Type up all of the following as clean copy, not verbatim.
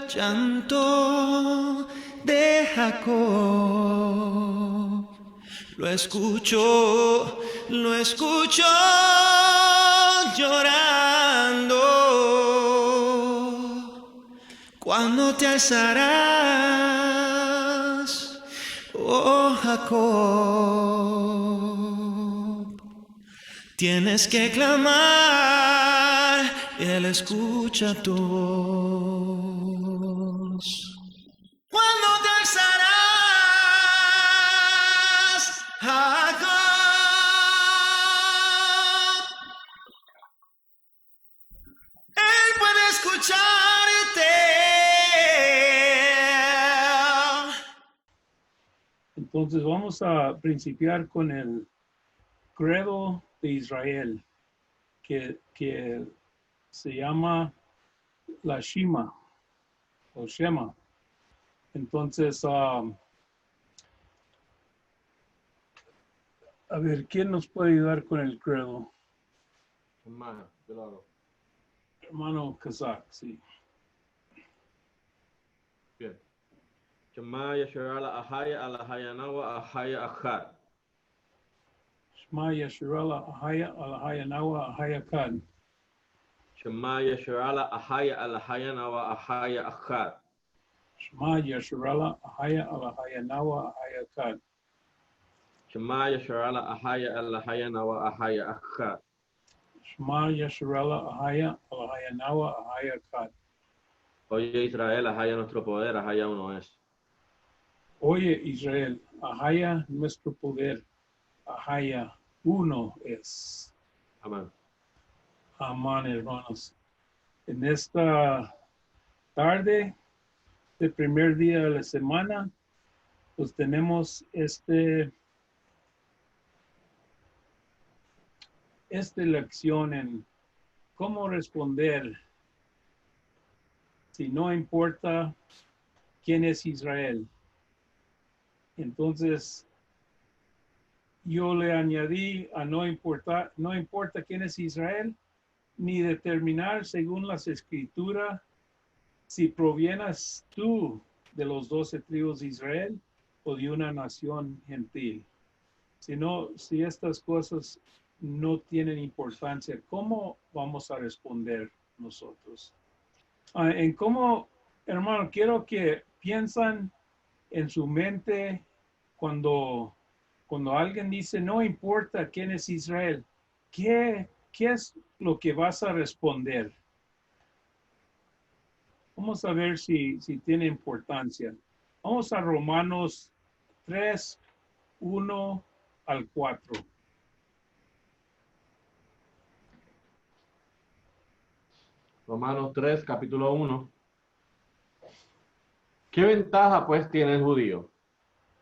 llanto de Jacob. Lo escucho llorando. ¿Cuándo te alzarás, oh Jacob? Tienes que clamar, y Él escucha tu voz. ¿Cuándo te alzarás, Jacob? Él puede escucharte. Entonces vamos a principiar con el credo de Israel, que se llama la Shema o Shema. Entonces, a ver, ¿quién nos puede ayudar con el credo? Hermano Kazak, sí. Bien. Shema Yasharah la Ahaya ala Hayanawa Ahaya Achad. Shema Yasharah Ahaya Alahaya Nawa Ahaya Kad. Shema Yasharah la Ahaya ala Hayanawa Ahaya Achad. Shema Yasharah Ahaya Alahaya Nawa Ahaya Kad. Shema Yasharah la Ahaya ala Hayanawa Ahaya Achad. Shema Yasharah Ahaya Alahaya Nawa Ahaya Kad. Oye Israel, Ahaya nuestro poder, Ahaya uno es. Oye Israel, Ahaya nuestro poder, Ahaya uno es. Amén. Amén, hermanos. En esta tarde, el primer día de la semana, pues tenemos esta lección en cómo responder si no importa quién es Israel. Entonces, yo le añadí a no importa quién es Israel, ni determinar según las escrituras si provienes tú de los 12 tribus de Israel o de una nación gentil. Si estas cosas no tienen importancia, ¿cómo vamos a responder nosotros? En cómo, hermano, quiero que piensan en su mente cuando alguien dice, no importa quién es Israel, ¿qué es lo que vas a responder? Vamos a ver si tiene importancia. Vamos a Romanos 3, 1 al 4. Romanos 3, capítulo 1. ¿Qué ventaja pues tiene el judío?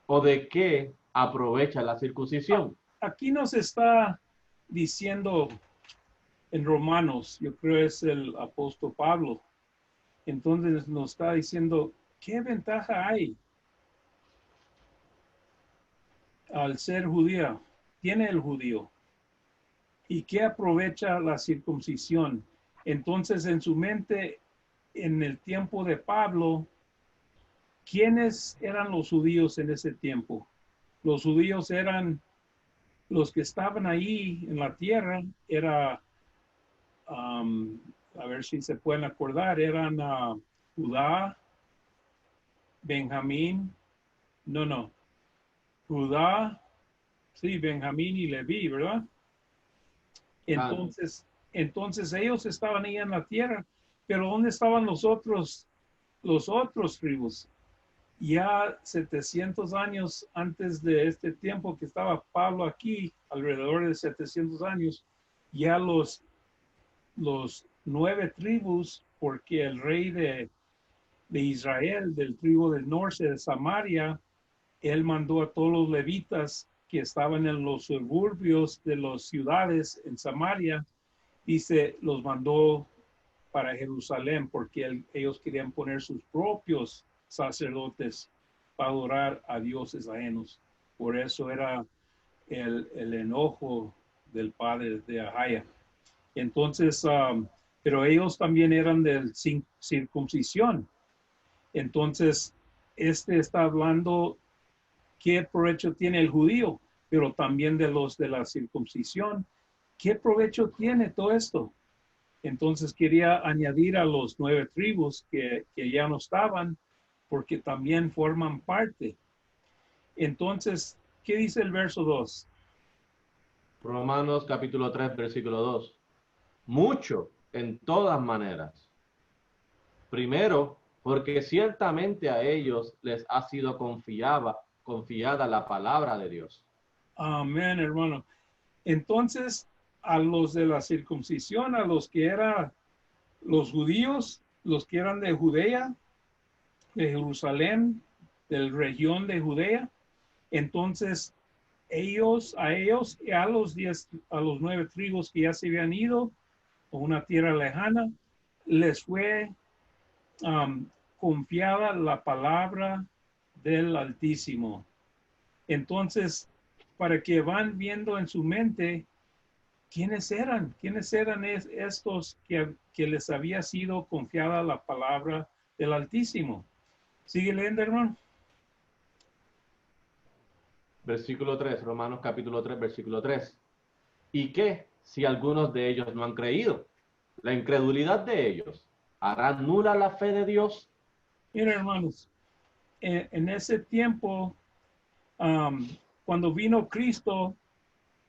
¿O de qué aprovecha la circuncisión? Aquí nos está diciendo en Romanos, yo creo es el apóstol Pablo, entonces nos está diciendo, ¿qué ventaja hay al ser judía? Tiene el judío. ¿Y qué aprovecha la circuncisión? Entonces, en su mente, en el tiempo de Pablo, ¿quiénes eran los judíos en ese tiempo? Los judíos eran los que estaban ahí en la tierra, era, a ver si se pueden acordar, eran Judá, Benjamín, Judá, sí, Benjamín y Leví, ¿verdad? Entonces ellos estaban ahí en la tierra, pero ¿dónde estaban los otros tribus? Ya 700 años antes de este tiempo que estaba Pablo aquí, alrededor de 700 años, ya los 9 tribus, porque el rey de Israel, del tribu del norte de Samaria, él mandó a todos los levitas que estaban en los suburbios de las ciudades en Samaria, dice, los mandó para Jerusalén porque ellos querían poner sus propios sacerdotes para adorar a dioses ajenos. Por eso era el enojo del padre de Ahaya. Entonces, pero ellos también eran de circuncisión. Entonces, este está hablando qué provecho tiene el judío, pero también de los de la circuncisión. ¿Qué provecho tiene todo esto? Entonces quería añadir a los 9 tribus que ya no estaban, porque también forman parte. Entonces, ¿qué dice el verso 2? Romanos capítulo 3, versículo 2. Mucho en todas maneras. Primero, porque ciertamente a ellos les ha sido confiada la palabra de Dios. Amén, hermano. Entonces, a los de la circuncisión, a los que eran los judíos, los que eran de Judea, de Jerusalén, de la región de Judea, entonces a ellos y a los 9 tribus que ya se habían ido a una tierra lejana, les fue confiada la palabra del Altísimo. Entonces, para que van viendo en su mente quiénes eran estos que les había sido confiada la palabra del Altísimo. Sigue leyendo, hermano. Versículo 3, Romanos capítulo 3, versículo 3. ¿Y qué si algunos de ellos no han creído? La incredulidad de ellos hará nula la fe de Dios. Mira, hermanos, en ese tiempo, cuando vino Cristo,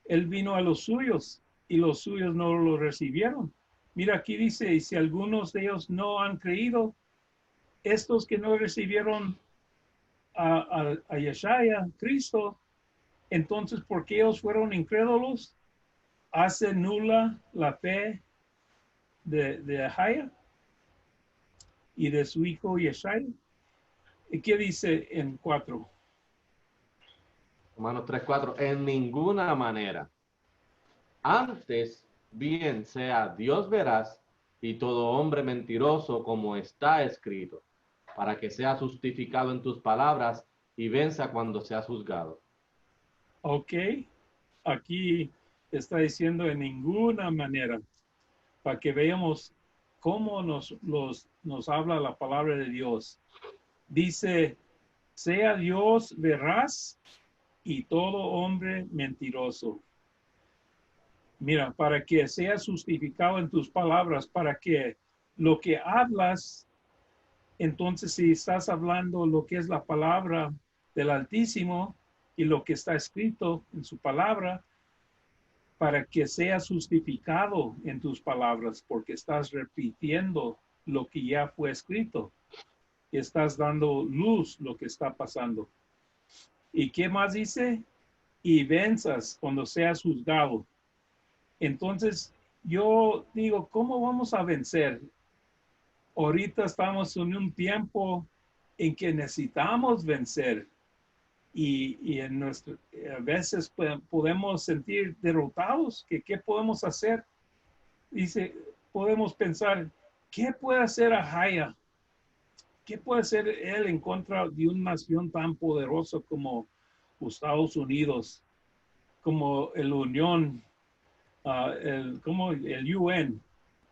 Él vino a los suyos y los suyos no lo recibieron. Mira, aquí dice, y si algunos de ellos no han creído, estos que no recibieron a Yeshaya, Cristo, entonces, porque ellos fueron incrédulos, hace nula la fe de Ahaya y de su hijo Yeshaya. ¿Y qué dice en 4? Romanos 3, 4. En ninguna manera. Antes bien sea Dios veraz y todo hombre mentiroso, como está escrito, para que sea justificado en tus palabras y venza cuando seas juzgado. Ok, aquí está diciendo en ninguna manera, para que veamos cómo nos habla la palabra de Dios. Dice, sea Dios veraz y todo hombre mentiroso. Mira, para que seas justificado en tus palabras, para que lo que hablas, entonces si estás hablando lo que es la palabra del Altísimo y lo que está escrito en su palabra, para que seas justificado en tus palabras, porque estás repitiendo lo que ya fue escrito. Estás dando luz lo que está pasando. ¿Y qué más dice? Y venzas cuando seas juzgado. Entonces, yo digo, ¿cómo vamos a vencer? Ahorita estamos en un tiempo en que necesitamos vencer y a veces podemos sentir derrotados, que qué podemos hacer. Dice, podemos pensar, ¿qué puede hacer Ahaya? ¿Qué puede hacer él en contra de una nación tan poderosa como Estados Unidos, como la Unión, como el UN,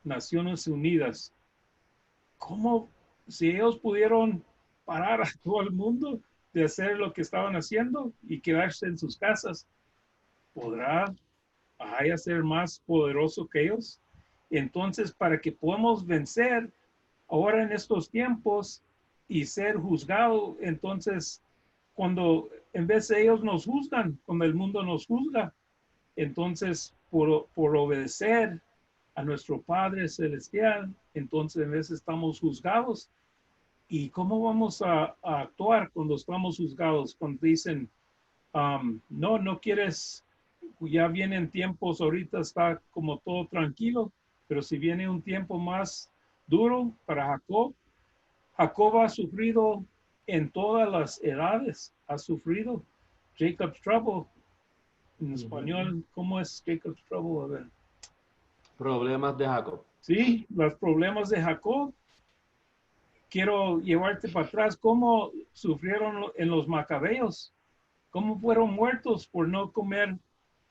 Naciones Unidas? ¿Cómo, si ellos pudieron parar a todo el mundo de hacer lo que estaban haciendo y quedarse en sus casas, podrá Ahaya ser más poderoso que ellos? Entonces, para que podamos vencer ahora en estos tiempos y ser juzgado, entonces, cuando en vez de ellos nos juzgan, cuando el mundo nos juzga, entonces, por obedecer a nuestro Padre Celestial, entonces en vez estamos juzgados. ¿Y cómo vamos a actuar cuando estamos juzgados? Cuando dicen, no quieres, ya vienen tiempos, ahorita está como todo tranquilo, pero si viene un tiempo más duro para Jacob, Jacob ha sufrido en todas las edades, ha sufrido. Jacob's Trouble, en español, ¿cómo es Jacob's Trouble? A ver. Problemas de Jacob. Sí, los problemas de Jacob. Quiero llevarte para atrás, cómo sufrieron en los macabeos, cómo fueron muertos por no comer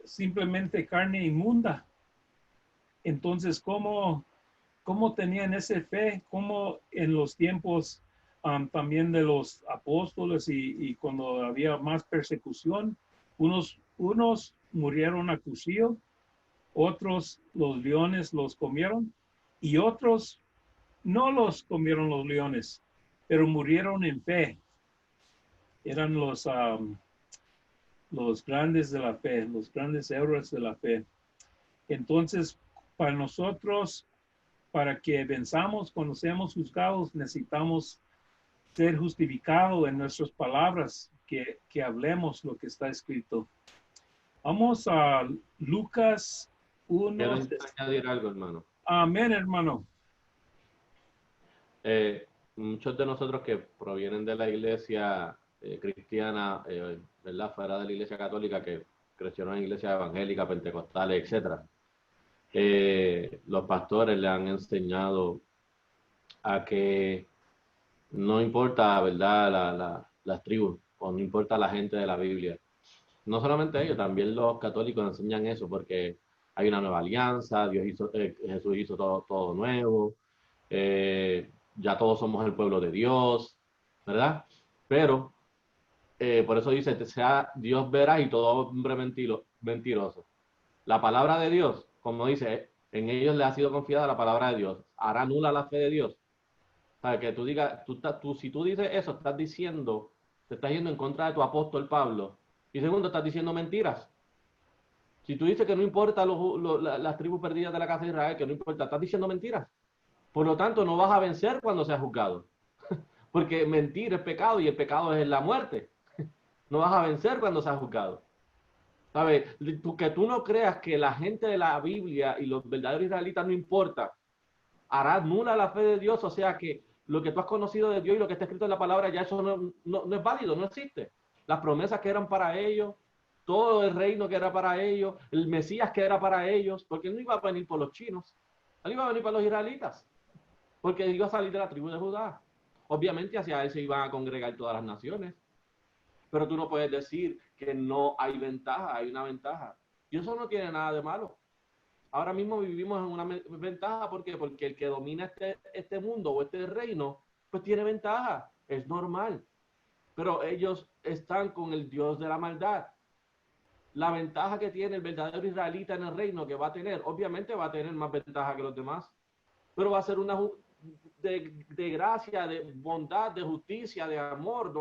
simplemente carne inmunda. Entonces, cómo tenían esa fe, cómo en los tiempos también de los apóstoles y cuando había más persecución, unos murieron a cuchillo, otros los leones los comieron y otros no los comieron los leones, pero murieron en fe. Eran los grandes de la fe, los grandes héroes de la fe. Entonces, para nosotros, para que venzamos cuando seamos juzgados, necesitamos ser justificados en nuestras palabras, que hablemos lo que está escrito. Vamos a Lucas 1. Quiero añadir algo, hermano. Amén, hermano. Muchos de nosotros que provienen de la iglesia cristiana, ¿verdad? Fuera de la iglesia católica, que crecieron en iglesias evangélicas, pentecostales, etcétera. Los pastores le han enseñado a que no importa, ¿verdad? Las tribus, o no importa la gente de la Biblia. No solamente ellos, también los católicos enseñan eso, porque hay una nueva alianza, Jesús hizo todo nuevo, ya todos somos el pueblo de Dios, ¿verdad? Pero, por eso dice, sea Dios veraz y todo hombre mentiroso. La palabra de Dios, como dice, en ellos le ha sido confiada la palabra de Dios. Hará nula la fe de Dios. Para que tú digas, si tú dices eso, te estás yendo en contra de tu apóstol Pablo. Y segundo, estás diciendo mentiras. Si tú dices que no importa las tribus perdidas de la casa de Israel, que no importa, estás diciendo mentiras. Por lo tanto, no vas a vencer cuando seas juzgado. Porque mentir es pecado y el pecado es la muerte. No vas a vencer cuando seas juzgado. ¿Sabes? Que tú no creas que la gente de la Biblia y los verdaderos israelitas no importa. Hará nula la fe de Dios, o sea que lo que tú has conocido de Dios y lo que está escrito en la palabra, ya eso no es válido, no existe. Las promesas que eran para ellos, todo el reino que era para ellos, el Mesías que era para ellos, porque él no iba a venir por los chinos, él iba a venir para los israelitas, porque iba a salir de la tribu de Judá. Obviamente hacia él se iban a congregar todas las naciones, pero tú no puedes decir que no hay ventaja, hay una ventaja. Y eso no tiene nada de malo. Ahora mismo vivimos en una ventaja, ¿por qué? Porque el que domina este mundo o este reino, pues tiene ventaja, es normal. Pero ellos están con el Dios de la maldad. La ventaja que tiene el verdadero israelita en el reino que va a tener, obviamente va a tener más ventaja que los demás, pero va a ser una de gracia, de bondad, de justicia, de amor,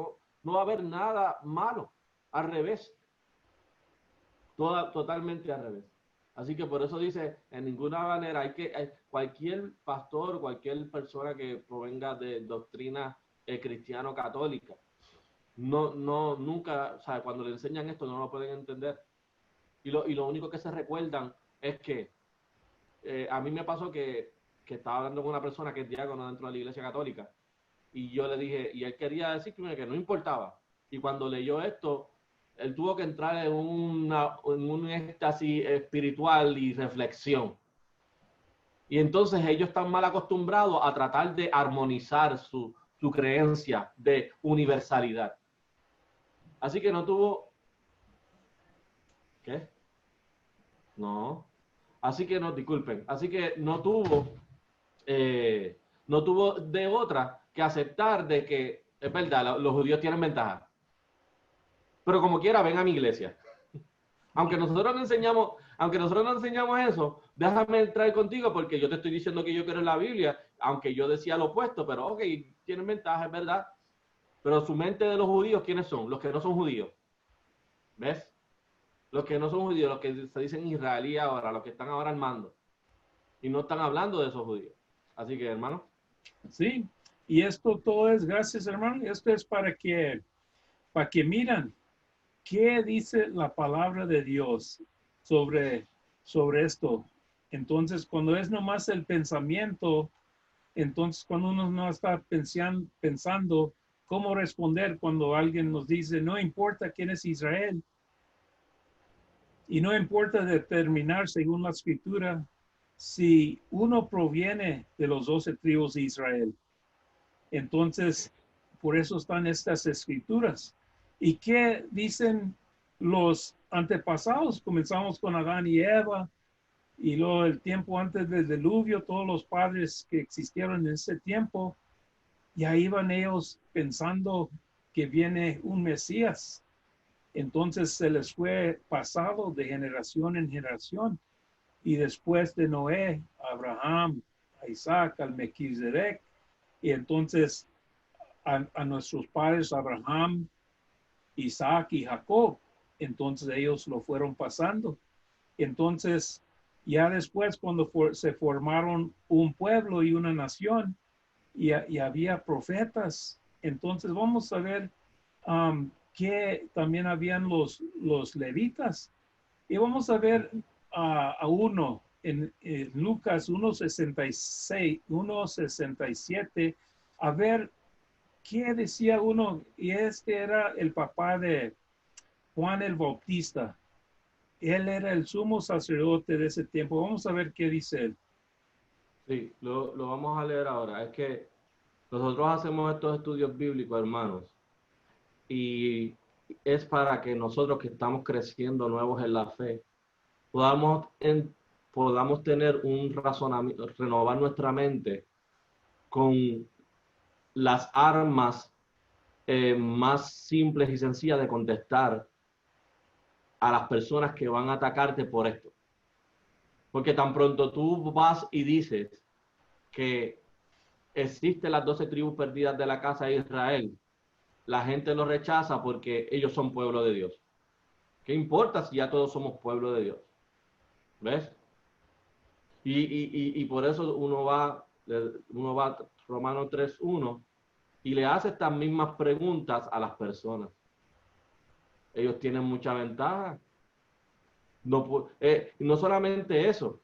no va a haber nada malo, al revés. Totalmente al revés. Así que por eso dice, en ninguna manera cualquier pastor, cualquier persona que provenga de doctrina cristiano-católica, nunca, o sea, cuando le enseñan esto no lo pueden entender. Y lo único que se recuerdan es que a mí me pasó que estaba hablando con una persona que es diácono dentro de la iglesia católica, y yo le dije, y él quería decirme que no importaba. Y cuando leyó esto, él tuvo que entrar en un éxtasis espiritual y reflexión. Y entonces ellos están mal acostumbrados a tratar de armonizar su creencia de universalidad. Así que no tuvo... ¿Qué? No. Así que no, disculpen. Así que no tuvo de otra que aceptar de que, es verdad, los judíos tienen ventaja. Pero como quiera, ven a mi iglesia. Aunque nosotros no enseñamos eso, déjame entrar contigo porque yo te estoy diciendo que yo creo en la Biblia, aunque yo decía lo opuesto, pero ok, tienen ventaja, es verdad. Pero su mente de los judíos, ¿quiénes son? Los que no son judíos. ¿Ves? Los que no son judíos, los que se dicen israelí ahora, los que están ahora al mando. Y no están hablando de esos judíos. Así que, hermano. Sí, y esto todo es, gracias, hermano, esto es para que miran qué dice la palabra de Dios sobre esto. Entonces, cuando es nomás el pensamiento, entonces cuando uno no está pensando cómo responder cuando alguien nos dice, no importa quién es Israel, y no importa determinar según la escritura si uno proviene de los 12 tribus de Israel. Entonces, por eso están estas escrituras. ¿Y qué dicen los antepasados? Comenzamos con Adán y Eva, y luego el tiempo antes del diluvio, todos los padres que existieron en ese tiempo. ya iban ellos pensando que viene un Mesías. Entonces se les fue pasado de generación en generación. Y después de Noé, Abraham, a Isaac, al Melquisedec, y entonces a nuestros padres Abraham, Isaac y Jacob. Entonces ellos lo fueron pasando. Entonces, ya después, cuando se formaron un pueblo y una nación, y había profetas, entonces vamos a ver que también habían los levitas. Y vamos a ver a uno en Lucas 1:66, 1:67, a ver qué decía uno. Y este era el papá de Juan el Bautista. Él era el sumo sacerdote de ese tiempo. Vamos a ver qué dice él. Sí, lo vamos a leer ahora. Es que nosotros hacemos estos estudios bíblicos, hermanos, y es para que nosotros que estamos creciendo nuevos en la fe, podamos, podamos tener un razonamiento, renovar nuestra mente con las armas más simples y sencillas de contestar a las personas que van a atacarte por esto. Porque tan pronto tú vas y dices que existen las 12 tribus perdidas de la casa de Israel, la gente lo rechaza porque ellos son pueblo de Dios. ¿Qué importa si ya todos somos pueblo de Dios? ¿Ves? Y por eso uno va a Romanos 3:1 y le hace estas mismas preguntas a las personas. Ellos tienen mucha ventaja. No solamente eso,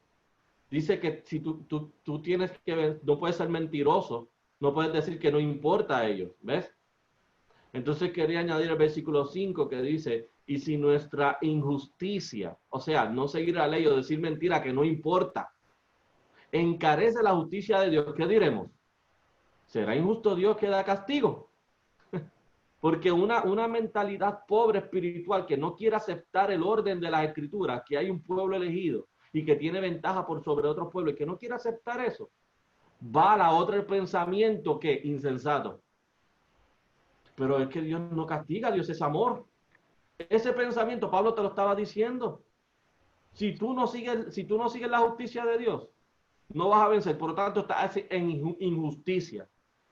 dice que si tú tienes que ver, no puedes ser mentiroso, no puedes decir que no importa a ellos, ¿ves? Entonces quería añadir el versículo 5 que dice, y si nuestra injusticia, o sea, no seguir la ley o decir mentira que no importa, encarece la justicia de Dios, ¿qué diremos? ¿Será injusto Dios que da castigo? Porque una mentalidad pobre espiritual que no quiere aceptar el orden de las escrituras, que hay un pueblo elegido y que tiene ventaja por sobre otros pueblos y que no quiere aceptar eso, va a la otra el pensamiento que insensato. Pero es que Dios no castiga, Dios es amor. Ese pensamiento, Pablo te lo estaba diciendo. Si tú no sigues la justicia de Dios, no vas a vencer. Por lo tanto, estás en injusticia.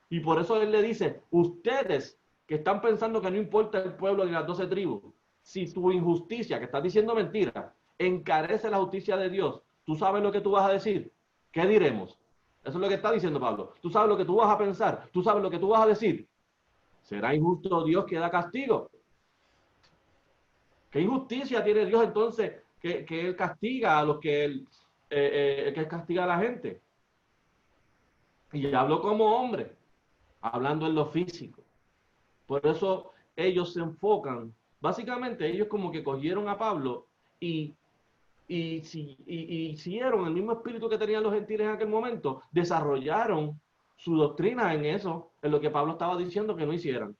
Y por eso él le dice, ustedes que están pensando que no importa el pueblo ni las 12 tribus, si tu injusticia, que estás diciendo mentira, encarece la justicia de Dios, ¿tú sabes lo que tú vas a decir? ¿Qué diremos? Eso es lo que está diciendo Pablo. ¿Tú sabes lo que tú vas a pensar? ¿Tú sabes lo que tú vas a decir? ¿Será injusto Dios que da castigo? ¿Qué injusticia tiene Dios entonces que Él castiga a los que Él castiga a la gente? Y habló como hombre, hablando en lo físico. Por eso ellos se enfocan, básicamente ellos como que cogieron a Pablo y hicieron el mismo espíritu que tenían los gentiles en aquel momento, desarrollaron su doctrina en eso, en lo que Pablo estaba diciendo que no hicieran.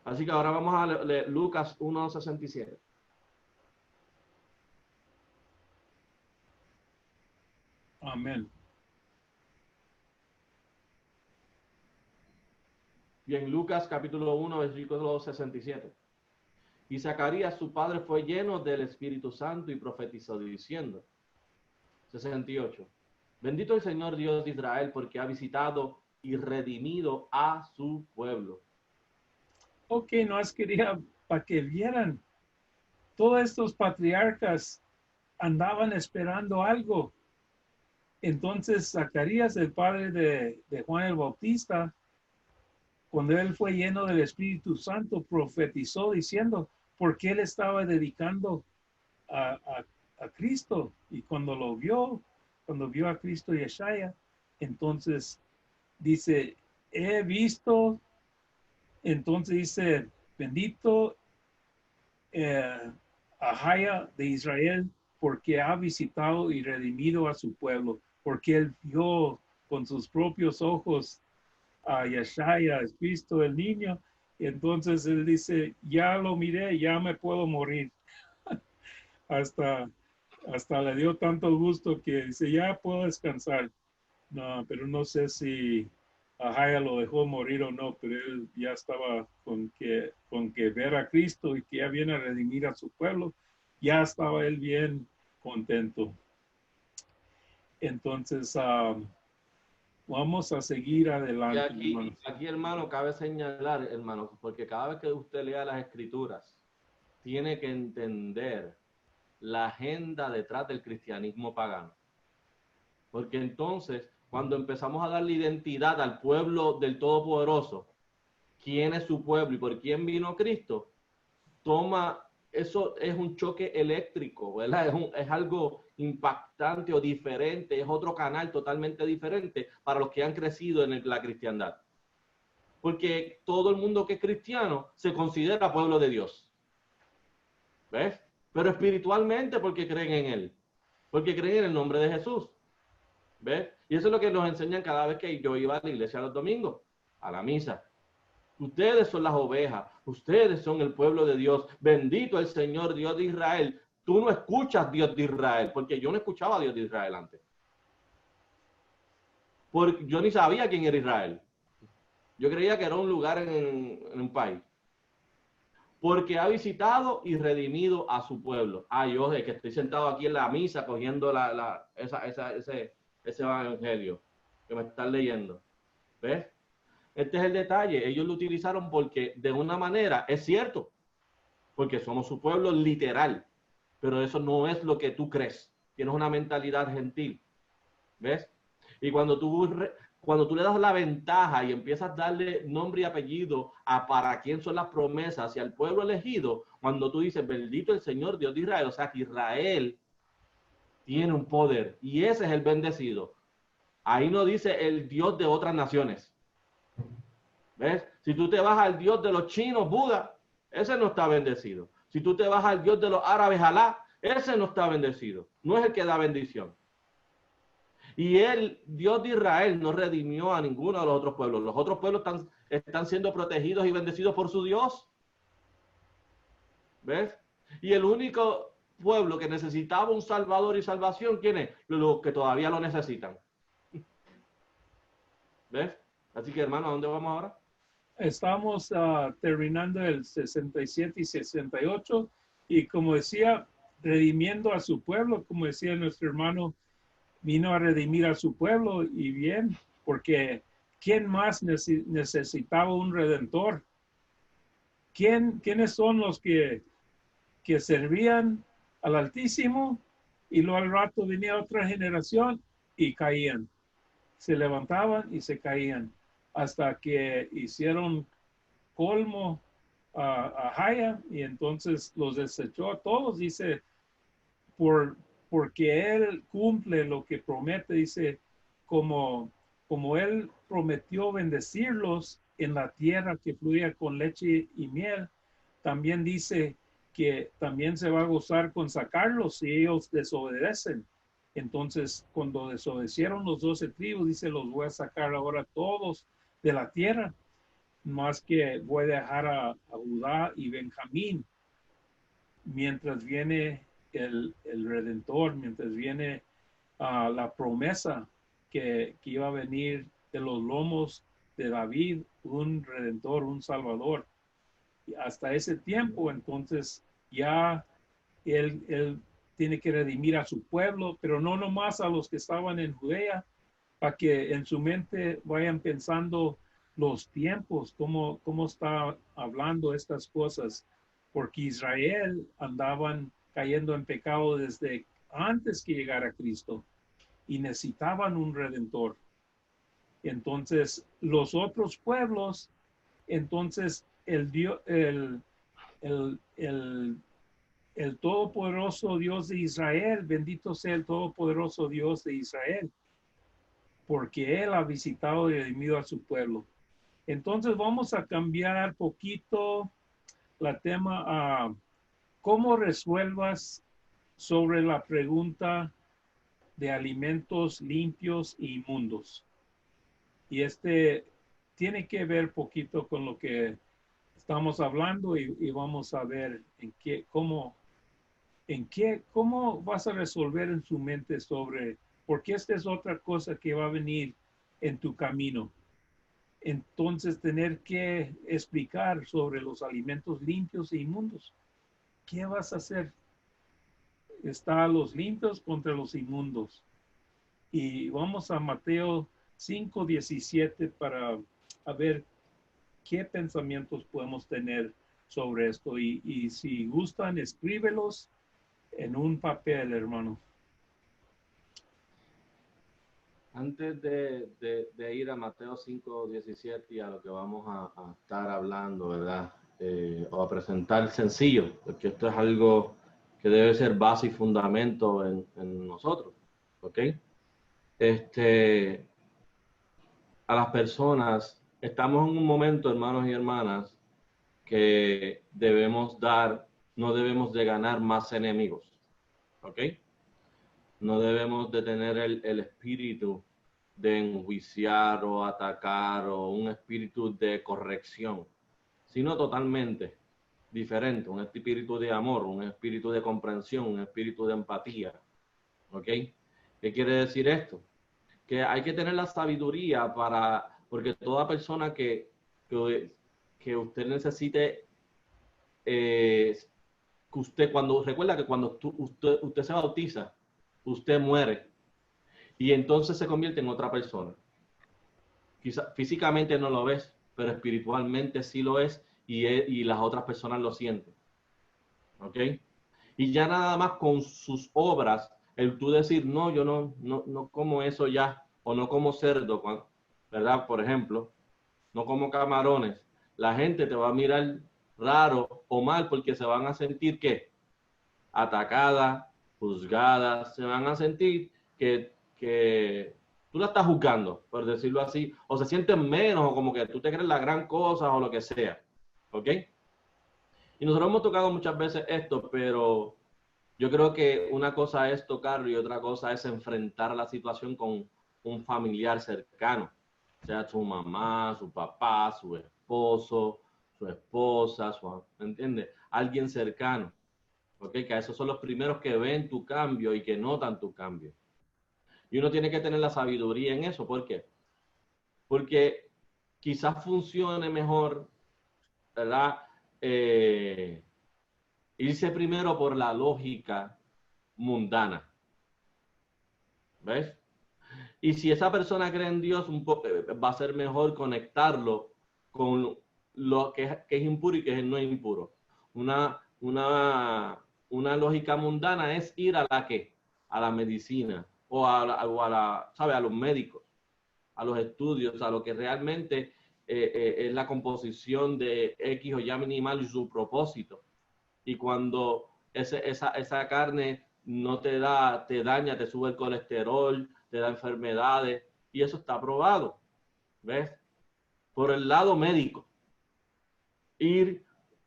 Así que ahora vamos a leer Lucas 1:67. Amén. Y en Lucas capítulo 1, versículo 67. Y Zacarías, su padre, fue lleno del Espíritu Santo y profetizó diciendo, 68. Bendito el Señor Dios de Israel, porque ha visitado y redimido a su pueblo. Ok, no es quería para que vieran. Todos estos patriarcas andaban esperando algo. Entonces Zacarías, el padre de Juan el Bautista, cuando él fue lleno del Espíritu Santo, profetizó diciendo, porque él estaba dedicando a Cristo. Y cuando vio a Cristo Yeshaya, entonces dice, he visto, entonces dice, bendito Ahaya de Israel, porque ha visitado y redimido a su pueblo, porque él vio con sus propios ojos a Yeshaya, Cristo, el niño. Y entonces él dice, ya lo miré, ya me puedo morir. hasta le dio tanto gusto que dice, ya puedo descansar. No, pero no sé si Ahaya lo dejó morir o no, pero él ya estaba con que ver a Cristo y que ya viene a redimir a su pueblo, ya estaba él bien contento. Entonces, vamos a seguir Y adelante, aquí, hermanos. hermano, cabe señalar, hermano, porque cada vez que usted lea las escrituras, tiene que entender la agenda detrás del cristianismo pagano. Porque entonces, cuando empezamos a darle identidad al pueblo del Todopoderoso, quién es su pueblo y por quién vino Cristo, eso es un choque eléctrico, ¿verdad? Es algo impactante o diferente, es otro canal totalmente diferente para los que han crecido en la cristiandad. Porque todo el mundo que es cristiano se considera pueblo de Dios. ¿Ves? Pero espiritualmente porque creen en Él. Porque creen en el nombre de Jesús. ¿Ves? Y eso es lo que nos enseñan cada vez que yo iba a la iglesia los domingos, a la misa. Ustedes son las ovejas, ustedes son el pueblo de Dios. Bendito el Señor Dios de Israel. Tú no escuchas Dios de Israel, porque yo no escuchaba a Dios de Israel antes. Porque yo ni sabía quién era Israel. Yo creía que era un lugar en un país. Porque ha visitado y redimido a su pueblo. Yo de que estoy sentado aquí en la misa cogiendo ese evangelio que me están leyendo. ¿Ves? Este es el detalle. Ellos lo utilizaron porque de una manera es cierto, porque somos su pueblo literal, pero eso no es lo que tú crees. Tienes una mentalidad gentil. ¿Ves? Y cuando tú le das la ventaja y empiezas a darle nombre y apellido a para quién son las promesas y al pueblo elegido, cuando tú dices, bendito el Señor Dios de Israel, o sea que Israel tiene un poder y ese es el bendecido. Ahí no dice el Dios de otras naciones. ¿Ves? Si tú te vas al Dios de los chinos, Buda, ese no está bendecido. Si tú te vas al Dios de los árabes, Alá, ese no está bendecido. No es el que da bendición. Y el Dios de Israel no redimió a ninguno de los otros pueblos. Los otros pueblos están siendo protegidos y bendecidos por su Dios. ¿Ves? Y el único pueblo que necesitaba un salvador y salvación, ¿quién es? Los que todavía lo necesitan. ¿Ves? Así que, hermano, ¿a dónde vamos ahora? Estamos terminando el 67 y 68 y como decía, redimiendo a su pueblo, como decía nuestro hermano, vino a redimir a su pueblo y bien, porque ¿quién más necesitaba un redentor? ¿Quiénes son los que servían al Altísimo y luego al rato venía otra generación y caían? Se levantaban y se caían hasta que hicieron colmo a Jaya y entonces los desechó a todos, dice, porque él cumple lo que promete, dice, como él prometió bendecirlos en la tierra que fluía con leche y miel, también dice que también se va a gozar con sacarlos si ellos desobedecen. Entonces, cuando desobedecieron los 12 tribus, dice, los voy a sacar ahora todos de la tierra, más que voy a dejar a Judá y Benjamín, mientras viene el Redentor, mientras viene la promesa que iba a venir de los lomos de David, un Redentor, un Salvador. Y hasta ese tiempo, entonces, ya él tiene que redimir a su pueblo, pero no nomás a los que estaban en Judea, para que en su mente vayan pensando los tiempos, cómo está hablando estas cosas, porque Israel andaban cayendo en pecado desde antes que llegara Cristo y necesitaban un redentor. Entonces, los otros pueblos, entonces el todopoderoso Dios de Israel, bendito sea el todopoderoso Dios de Israel, porque Él ha visitado y redimido a su pueblo. Entonces vamos a cambiar poquito la tema a cómo resuelvas sobre la pregunta de alimentos limpios e inmundos. Y tiene que ver poquito con lo que estamos hablando y vamos a ver cómo vas a resolver en su mente sobre, porque esta es otra cosa que va a venir en tu camino. entonces tener que explicar sobre los alimentos limpios e inmundos. ¿Qué vas a hacer? Está los limpios contra los inmundos. Y vamos a Mateo 5:17 para a ver qué pensamientos podemos tener sobre esto. Y si gustan, escríbelos en un papel, hermano. Antes de ir a Mateo 5:17 y a lo que vamos a estar hablando, ¿verdad? O a presentar sencillo, porque esto es algo que debe ser base y fundamento en nosotros, ¿ok? A las personas, estamos en un momento, hermanos y hermanas, que no debemos de ganar más enemigos, ¿ok? No debemos de tener el espíritu de enjuiciar o atacar o un espíritu de corrección, sino totalmente diferente, un espíritu de amor, un espíritu de comprensión, un espíritu de empatía, ¿ok? ¿Qué quiere decir esto? Que hay que tener la sabiduría porque toda persona que usted necesite, recuerda que cuando usted se bautiza, usted muere y entonces se convierte en otra persona. Quizá físicamente no lo ves, pero espiritualmente sí lo es y las otras personas lo sienten. ¿Ok? Y ya nada más con sus obras, el tú decir, no, yo no como eso ya, o no como cerdo, ¿verdad? Por ejemplo, no como camarones, la gente te va a mirar raro o mal porque se van a sentir, ¿qué? Atacadas, juzgadas, se van a sentir que tú la estás juzgando, por decirlo así, o se sienten menos, o como que tú te crees la gran cosa, o lo que sea, ¿ok? Y nosotros hemos tocado muchas veces esto, pero yo creo que una cosa es tocarlo y otra cosa es enfrentar la situación con un familiar cercano, sea su mamá, su papá, su esposo, su esposa, ¿entiendes? Alguien cercano, ¿ok? Que a esos son los primeros que ven tu cambio y que notan tu cambio. Y uno tiene que tener la sabiduría en eso. ¿Por qué? Porque quizás funcione mejor, ¿verdad? Irse primero por la lógica mundana. ¿Ves? Y si esa persona cree en Dios, va a ser mejor conectarlo con lo que es impuro y que es no impuro. Una lógica mundana es ir a la ¿qué? A la medicina o ¿sabe? A los médicos, a los estudios, a lo que realmente es la composición de X o Y animal y su propósito. Y cuando esa carne no te daña, te sube el colesterol, te da enfermedades, y eso está probado, ¿ves? Por el lado médico.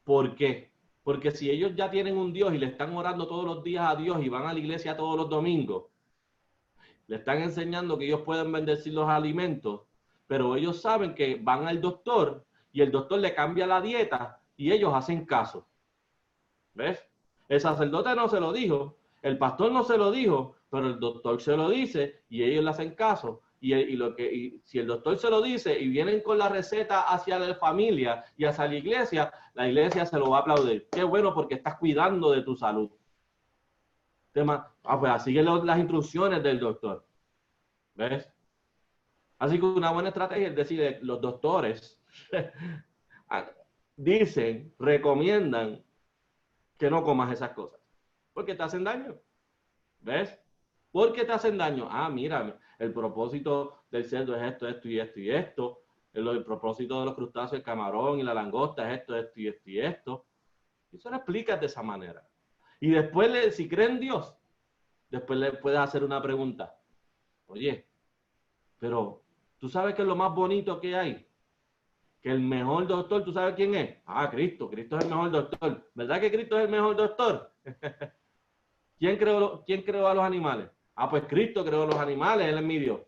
¿Por qué? Porque si ellos ya tienen un Dios y le están orando todos los días a Dios y van a la iglesia todos los domingos, le están enseñando que ellos pueden bendecir los alimentos, pero ellos saben que van al doctor y el doctor le cambia la dieta y ellos hacen caso. ¿Ves? El sacerdote no se lo dijo, el pastor no se lo dijo, pero el doctor se lo dice y ellos le hacen caso. Y si el doctor se lo dice y vienen con la receta hacia la familia y hacia la iglesia se lo va a aplaudir. Qué bueno porque estás cuidando de tu salud. Pues sigue las instrucciones del doctor. ¿Ves? Así que una buena estrategia es decir, los doctores recomiendan que no comas esas cosas, porque te hacen daño. ¿Ves? ¿Por qué te hacen daño? Mira, el propósito del cerdo es esto, esto y esto y esto. El propósito de los crustáceos, el camarón y la langosta es esto, esto y esto y esto. Y eso lo explicas de esa manera. Y después, si creen en Dios, después le puedes hacer una pregunta. Oye, pero ¿tú sabes qué es lo más bonito que hay? Que el mejor doctor, ¿tú sabes quién es? Cristo. Cristo es el mejor doctor. ¿Verdad que Cristo es el mejor doctor? ¿Quién creó a los animales? Pues Cristo creó a los animales, Él es mi Dios.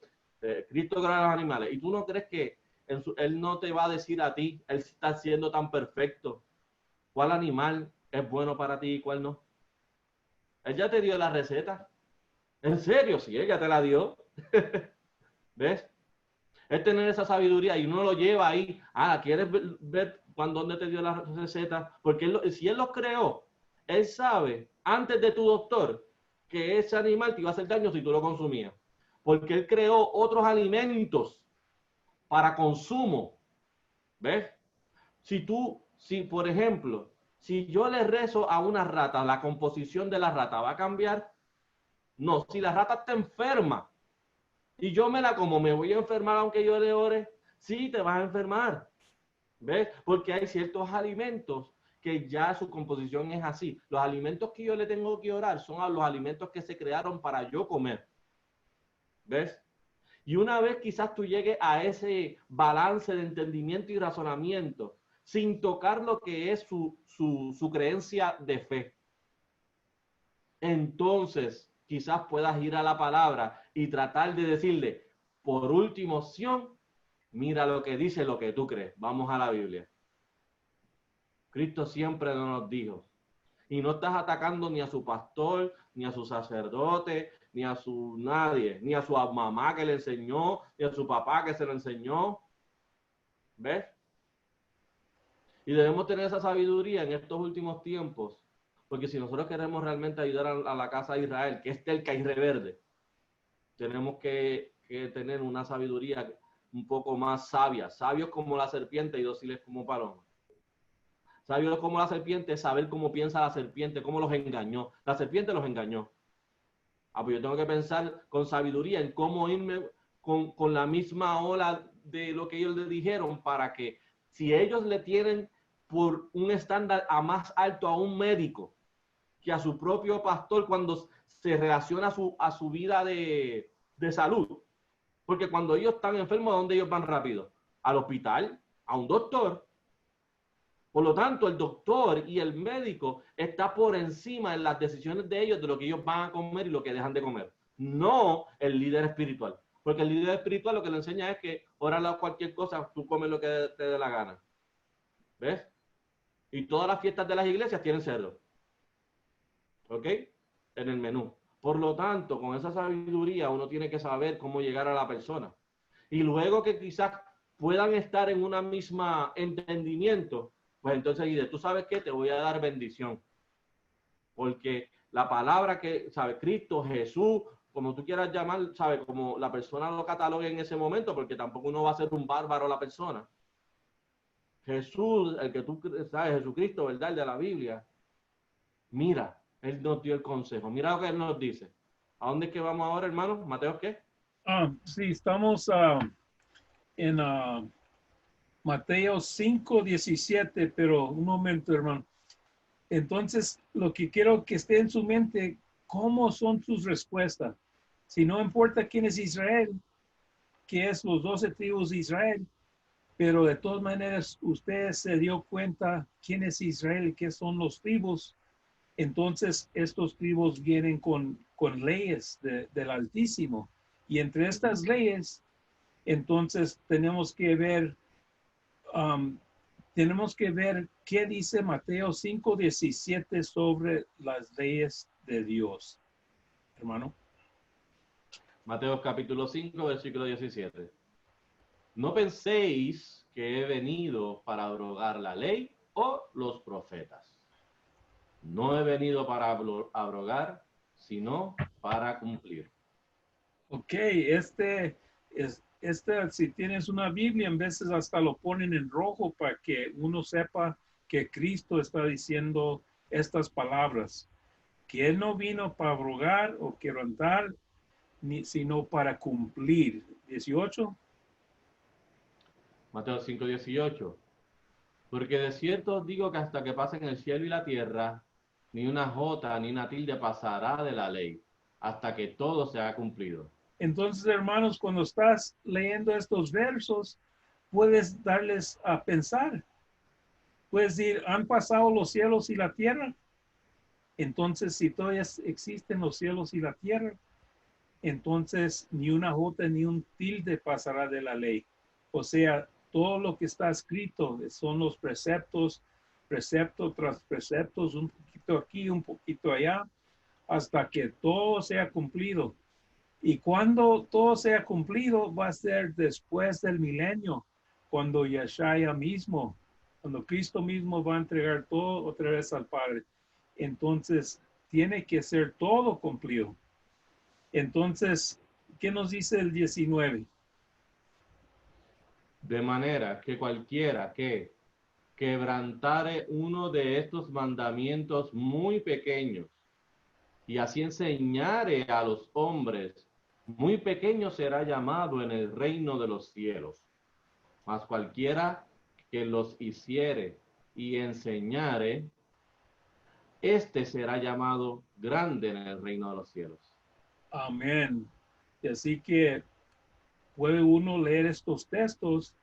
Cristo creó a los animales. ¿Y tú no crees que Él no te va a decir a ti, Él está siendo tan perfecto, cuál animal es bueno para ti y cuál no? Él ya te dio la receta. ¿En serio? Sí, Él ya te la dio. ¿Ves? Es tener esa sabiduría y uno lo lleva ahí. Ah, ¿quieres ver dónde te dio la receta? Porque si él los creó, él sabe antes de tu doctor que ese animal te iba a hacer daño si tú lo consumías. Porque él creó otros alimentos para consumo. ¿Ves? Si por ejemplo, si yo le rezo a una rata, la composición de la rata va a cambiar. No, si la rata está enferma y yo me la como, me voy a enfermar aunque yo le ore, sí te vas a enfermar. ¿Ves? Porque hay ciertos alimentos que ya su composición es así. Los alimentos que yo le tengo que orar son a los alimentos que se crearon para yo comer. ¿Ves? Y una vez quizás tú llegues a ese balance de entendimiento y razonamiento, sin tocar lo que es su creencia de fe, entonces quizás puedas ir a la palabra y tratar de decirle, por última opción, mira lo que dice lo que tú crees. Vamos a la Biblia. Cristo siempre nos dijo, y no estás atacando ni a su pastor, ni a su sacerdote, ni a su nadie, ni a su mamá que le enseñó, ni a su papá que se lo enseñó. ¿Ves? Y debemos tener esa sabiduría en estos últimos tiempos, porque si nosotros queremos realmente ayudar a la casa de Israel, que es terca y rebelde, tenemos que tener una sabiduría un poco más sabia, sabios como la serpiente y dóciles como palomas. Sabios como la serpiente, saber cómo piensa la serpiente, cómo los engañó. La serpiente los engañó. Pues yo tengo que pensar con sabiduría en cómo irme con la misma ola de lo que ellos le dijeron, para que si ellos le tienen por un estándar a más alto a un médico que a su propio pastor cuando se relaciona a su vida de salud. Porque cuando ellos están enfermos, ¿a dónde ellos van rápido? Al hospital, a un doctor. Por lo tanto, el doctor y el médico está por encima en las decisiones de ellos de lo que ellos van a comer y lo que dejan de comer. No el líder espiritual. Porque el líder espiritual lo que le enseña es que órale a cualquier cosa, tú comes lo que te dé la gana. ¿Ves? Y todas las fiestas de las iglesias tienen cerdo. ¿Ok? En el menú. Por lo tanto, con esa sabiduría uno tiene que saber cómo llegar a la persona. Y luego que quizás puedan estar en una misma entendimiento, pues entonces dice, tú sabes qué, te voy a dar bendición. Porque la palabra que, ¿sabe? Cristo, Jesús, como tú quieras llamar, ¿sabe? Como la persona lo catalogue en ese momento, porque tampoco uno va a ser un bárbaro la persona. Jesús, el que tú sabes, Jesucristo, ¿verdad? El de la Biblia. Mira, Él nos dio el consejo. Mira lo que Él nos dice. ¿A dónde es que vamos ahora, hermano? ¿Mateo qué? Sí, estamos en Mateo 5:17, pero un momento, hermano. Entonces, lo que quiero que esté en su mente, ¿cómo son sus respuestas? Si no importa quién es Israel, que es los 12 tribus de Israel, pero de todas maneras usted se dio cuenta quién es Israel, qué son los tribus. Entonces, estos tribus vienen con leyes del Altísimo. Y entre estas leyes, entonces tenemos que ver qué dice Mateo 5:17 sobre las leyes de Dios, hermano. Mateo capítulo 5, versículo 17. No penséis que he venido para abrogar la ley o los profetas. No he venido para abrogar, sino para cumplir. Ok, si tienes una Biblia, en veces hasta lo ponen en rojo para que uno sepa que Cristo está diciendo estas palabras, que Él no vino para abrogar o quebrantar, sino para cumplir. 18. Mateo 5, 18. Porque de cierto os digo que hasta que pasen el cielo y la tierra, ni una jota ni una tilde pasará de la ley, hasta que todo sea cumplido. Entonces, hermanos, cuando estás leyendo estos versos, puedes darles a pensar. Puedes decir, ¿han pasado los cielos y la tierra? Entonces, si todavía existen los cielos y la tierra, entonces ni una jota ni un tilde pasará de la ley. O sea, todo lo que está escrito son los preceptos, precepto tras preceptos, un poquito aquí, un poquito allá, hasta que todo sea cumplido. Y cuando todo sea cumplido, va a ser después del milenio, cuando Yeshua mismo, cuando Cristo mismo va a entregar todo otra vez al Padre. Entonces, tiene que ser todo cumplido. Entonces, ¿qué nos dice el 19? De manera que cualquiera que quebrantare uno de estos mandamientos muy pequeños y así enseñare a los hombres, muy pequeño será llamado en el reino de los cielos. Mas cualquiera que los hiciere y enseñare, este será llamado grande en el reino de los cielos. Amén. Y así que puede uno leer estos textos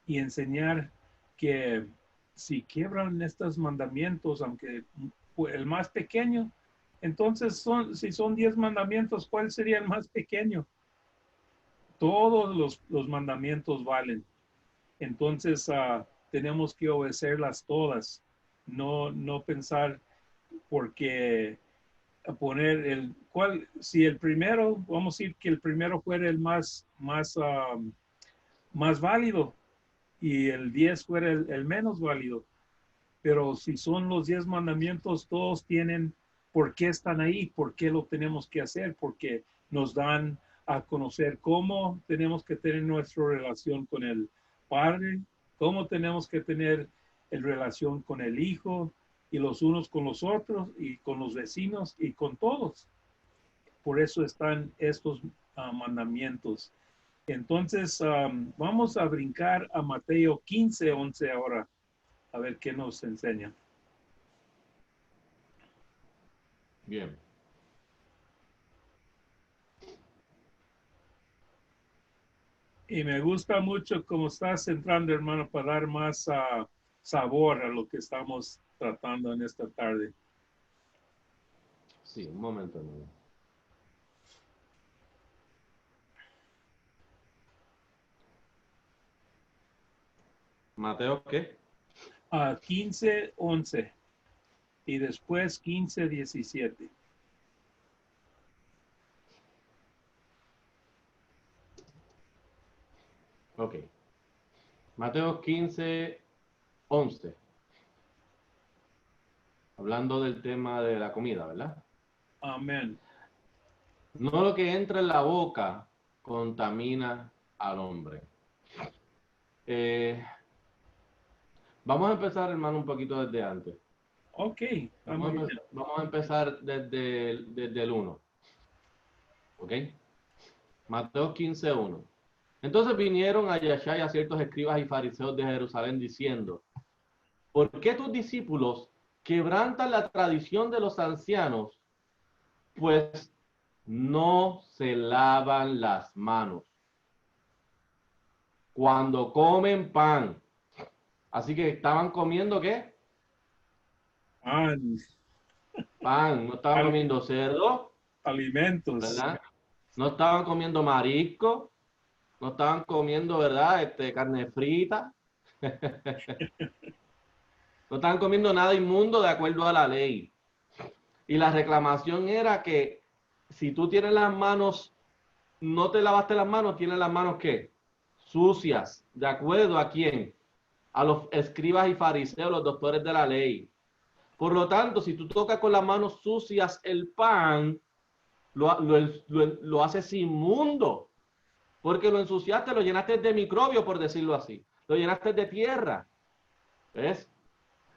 y enseñar que si quiebran estos mandamientos, aunque el más pequeño, entonces si son 10 mandamientos, ¿cuál sería el más pequeño? Todos los mandamientos valen. Entonces tenemos que obedecerlas todas, no pensar porque poner si el primero, vamos a decir que el primero fuera el más válido y el 10 fuera el menos válido. Pero si son los 10 mandamientos, todos tienen por qué están ahí, por qué lo tenemos que hacer, porque nos dan a conocer cómo tenemos que tener nuestra relación con el Padre, cómo tenemos que tener relación con el Hijo y los unos con los otros y con los vecinos y con todos. Por eso están estos mandamientos. Entonces, vamos a brincar a Mateo 15:11 ahora, a ver qué nos enseña. Bien. Y me gusta mucho cómo estás entrando, hermano, para dar más sabor a lo que estamos tratando en esta tarde. Sí, un momento, hermano. Mateo, ¿qué? 15:11 y después 15:17. Ok. Mateo 15:11. Hablando del tema de la comida, ¿verdad? Amén. No lo que entra en la boca contamina al hombre. Vamos a empezar, hermano, un poquito desde antes. Ok. Vamos a empezar desde el 1. ¿Ok? Mateo 15:1. Entonces vinieron a Yeshua y a ciertos escribas y fariseos de Jerusalén diciendo: ¿por qué tus discípulos quebrantan la tradición de los ancianos? Pues no se lavan las manos cuando comen pan. Así que estaban comiendo ¿qué? Pan. No estaban comiendo cerdo, Alimentos. ¿verdad? No estaban comiendo marisco, no estaban comiendo, ¿verdad? Carne frita. No estaban comiendo nada inmundo de acuerdo a la ley. Y la reclamación era que si tú tienes las manos, no te lavaste las manos, tienes las manos ¿qué? Sucias. ¿De acuerdo a quién? A los escribas y fariseos, los doctores de la ley. Por lo tanto, si tú tocas con las manos sucias el pan, lo haces inmundo. Porque lo ensuciaste, lo llenaste de microbio, por decirlo así. Lo llenaste de tierra. ¿Ves?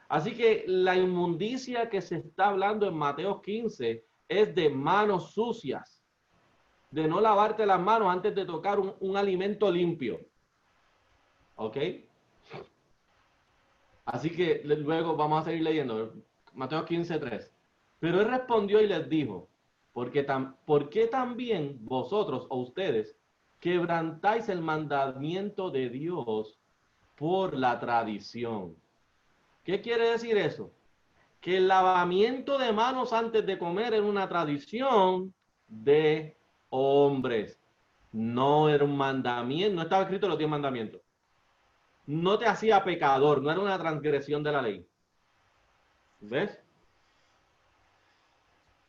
Así que la inmundicia que se está hablando en Mateo 15 es de manos sucias. De no lavarte las manos antes de tocar un alimento limpio. ¿Ok? Así que luego vamos a seguir leyendo. Mateo 15:3. Pero él respondió y les dijo: ¿por qué también vosotros o ustedes quebrantáis el mandamiento de Dios por la tradición? ¿Qué quiere decir eso? Que el lavamiento de manos antes de comer era una tradición de hombres. No era un mandamiento, no estaba escrito en los 10 mandamientos. No te hacía pecador, no era una transgresión de la ley. ¿Ves?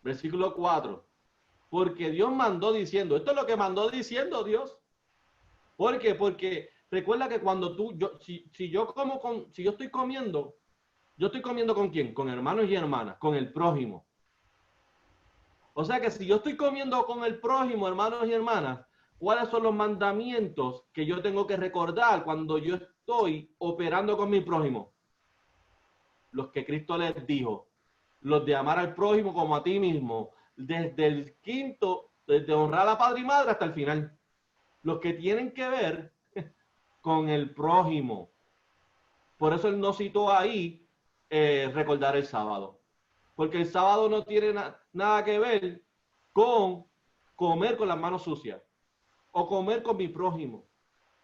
Versículo 4. porque Dios mandó diciendo. Esto es lo que mandó diciendo Dios. ¿Por qué? Porque recuerda que cuando si yo estoy comiendo, ¿yo estoy comiendo con quién? Con hermanos y hermanas, con el prójimo. O sea que si yo estoy comiendo con el prójimo, hermanos y hermanas, ¿cuáles son los mandamientos que yo tengo que recordar cuando yo estoy operando con mi prójimo? Los que Cristo les dijo, los de amar al prójimo como a ti mismo, desde el quinto, desde honrar a padre y madre hasta el final. Los que tienen que ver con el prójimo. Por eso él no citó ahí recordar el sábado. Porque el sábado no tiene nada que ver con comer con las manos sucias o comer con mi prójimo,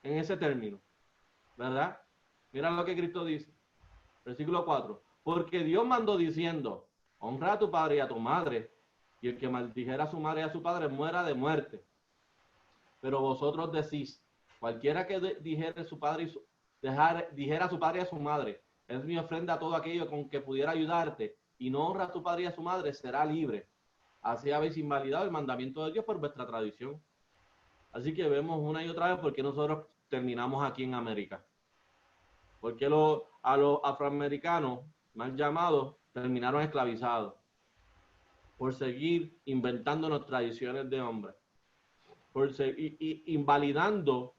en ese término, ¿verdad? Mira lo que Cristo dice, versículo 4, porque Dios mandó diciendo, honra a tu padre y a tu madre, y el que maldijera a su madre y a su padre muera de muerte. Pero vosotros decís, cualquiera que dijera a su padre y a su madre, es mi ofrenda a todo aquello con que pudiera ayudarte, y no honra a tu padre y a su madre, será libre. Así habéis invalidado el mandamiento de Dios por vuestra tradición. Así que vemos una y otra vez por qué nosotros terminamos aquí en América. Porque a los afroamericanos, mal llamados, terminaron esclavizados. Por seguir inventándonos tradiciones de hombres. Por seguir invalidando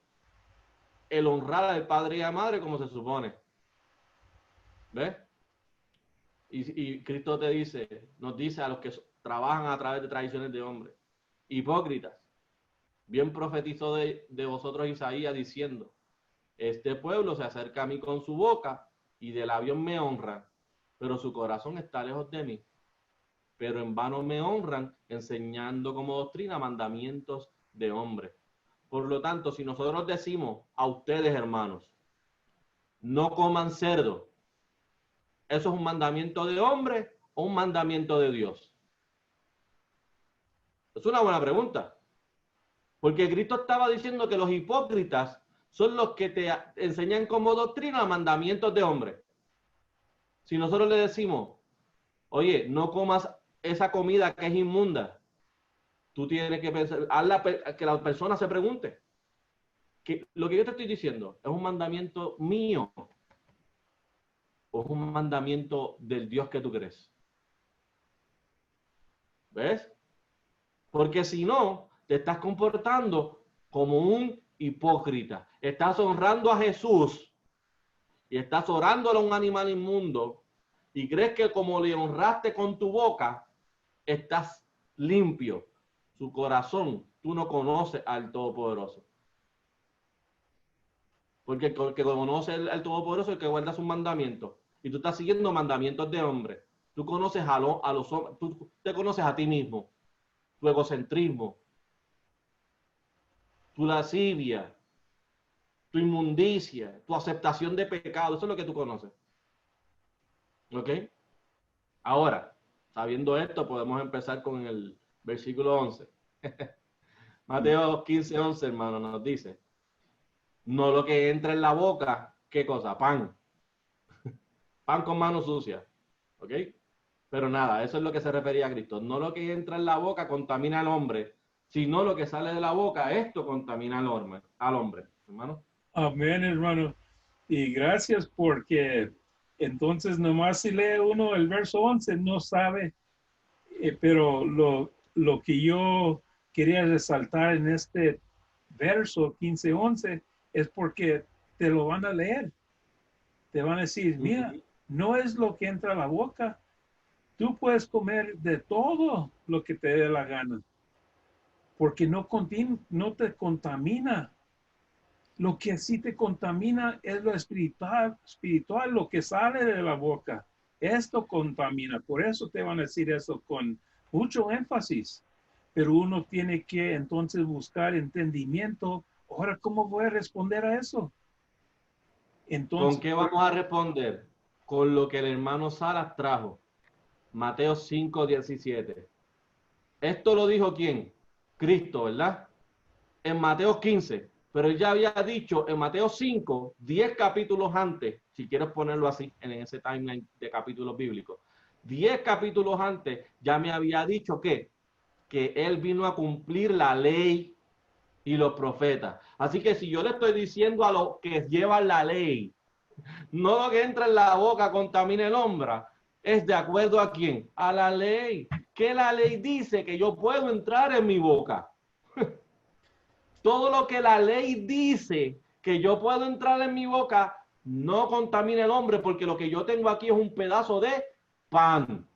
el honrar al padre y a la madre como se supone. ¿Ves? Y Cristo nos dice a los que trabajan a través de tradiciones de hombres, hipócritas, bien profetizó de vosotros Isaías diciendo, este pueblo se acerca a mí con su boca y de labios me honran, pero su corazón está lejos de mí. Pero en vano me honran, enseñando como doctrina mandamientos de hombres. Por lo tanto, si nosotros decimos a ustedes, hermanos, no coman cerdo, ¿eso es un mandamiento de hombre o un mandamiento de Dios? Es una buena pregunta. Porque Cristo estaba diciendo que los hipócritas son los que te enseñan como doctrina mandamientos de hombre. Si nosotros le decimos, oye, no comas esa comida que es inmunda, tú tienes que pensar, que la persona se pregunte, que lo que yo te estoy diciendo es un mandamiento mío o es un mandamiento del Dios que tú crees. ¿Ves? Porque si no, te estás comportando como un hipócrita. Estás honrando a Jesús y estás orándole a un animal inmundo y crees que como le honraste con tu boca, estás limpio. Su corazón, tú no conoces al Todopoderoso. Porque el que conoce al Todopoderoso es el que guarda sus mandamientos. Y tú estás siguiendo mandamientos de hombre. Tú conoces a los hombres, tú te conoces a ti mismo. Tu egocentrismo, tu lascivia, tu inmundicia, tu aceptación de pecado. Eso es lo que tú conoces. ¿Ok? Ahora, sabiendo esto, podemos empezar con el versículo 11. Mateo 15:11, hermano, nos dice, no lo que entra en la boca, ¿qué cosa? Pan. Pan con manos sucias. ¿Ok? Pero nada, eso es lo que se refería a Cristo. No lo que entra en la boca contamina al hombre, sino lo que sale de la boca, esto contamina al hombre. Hermano. Amén, hermano. Y gracias porque entonces nomás si lee uno el verso 11 no sabe, pero lo que yo quería resaltar en este verso 15:11 es porque te lo van a leer. Te van a decir, mira, no es lo que entra a la boca. Tú puedes comer de todo lo que te dé la gana, porque no te contamina. Lo que sí te contamina es lo espiritual, lo que sale de la boca. Esto contamina. Por eso te van a decir eso con mucho énfasis. Pero uno tiene que entonces buscar entendimiento. Ahora, ¿cómo voy a responder a eso? Entonces, ¿con qué vamos a responder? Con lo que el hermano Salas trajo. Mateo 5:17. Esto lo dijo ¿quién? Cristo, ¿verdad? En Mateo 15. Pero él ya había dicho en Mateo 5, 10 capítulos antes, si quieres ponerlo así, en ese timeline de capítulos bíblicos, 10 capítulos antes ya me había dicho que que Él vino a cumplir la ley y los profetas. Así que si yo le estoy diciendo a los que llevan la ley, no lo que entra en la boca contamine el hombre, es de acuerdo a quién, a la ley. Que la ley dice que yo puedo entrar en mi boca. Todo lo que la ley dice que yo puedo entrar en mi boca no contamina el hombre, porque lo que yo tengo aquí es un pedazo de pan.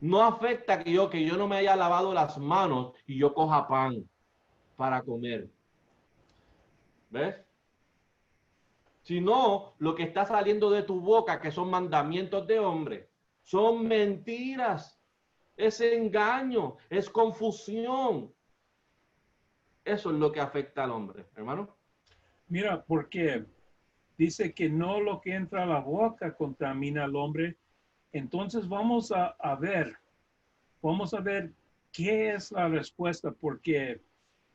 No afecta que yo no me haya lavado las manos y yo coja pan para comer. ¿Ves? Sino lo que está saliendo de tu boca, que son mandamientos de hombre, son mentiras, es engaño, es confusión. Eso es lo que afecta al hombre, hermano. Mira, porque dice que no lo que entra a la boca contamina al hombre. Entonces vamos a ver qué es la respuesta, porque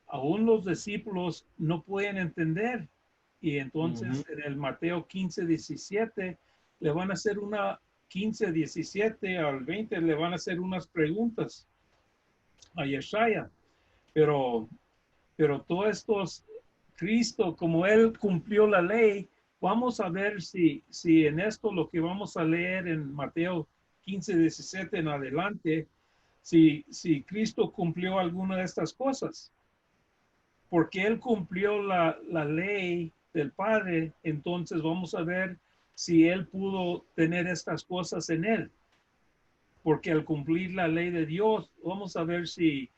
aún los discípulos no pueden entender. Y entonces en el Mateo 15:17 le van a hacer 15:17 al 20 le van a hacer unas preguntas a Yeshaya. Pero todos estos, Cristo, como Él cumplió la ley, vamos a ver si en esto lo que vamos a leer en Mateo 15:17 en adelante, si Cristo cumplió alguna de estas cosas. Porque Él cumplió la ley del Padre, entonces vamos a ver si Él pudo tener estas cosas en Él. Porque al cumplir la ley de Dios, vamos a ver qué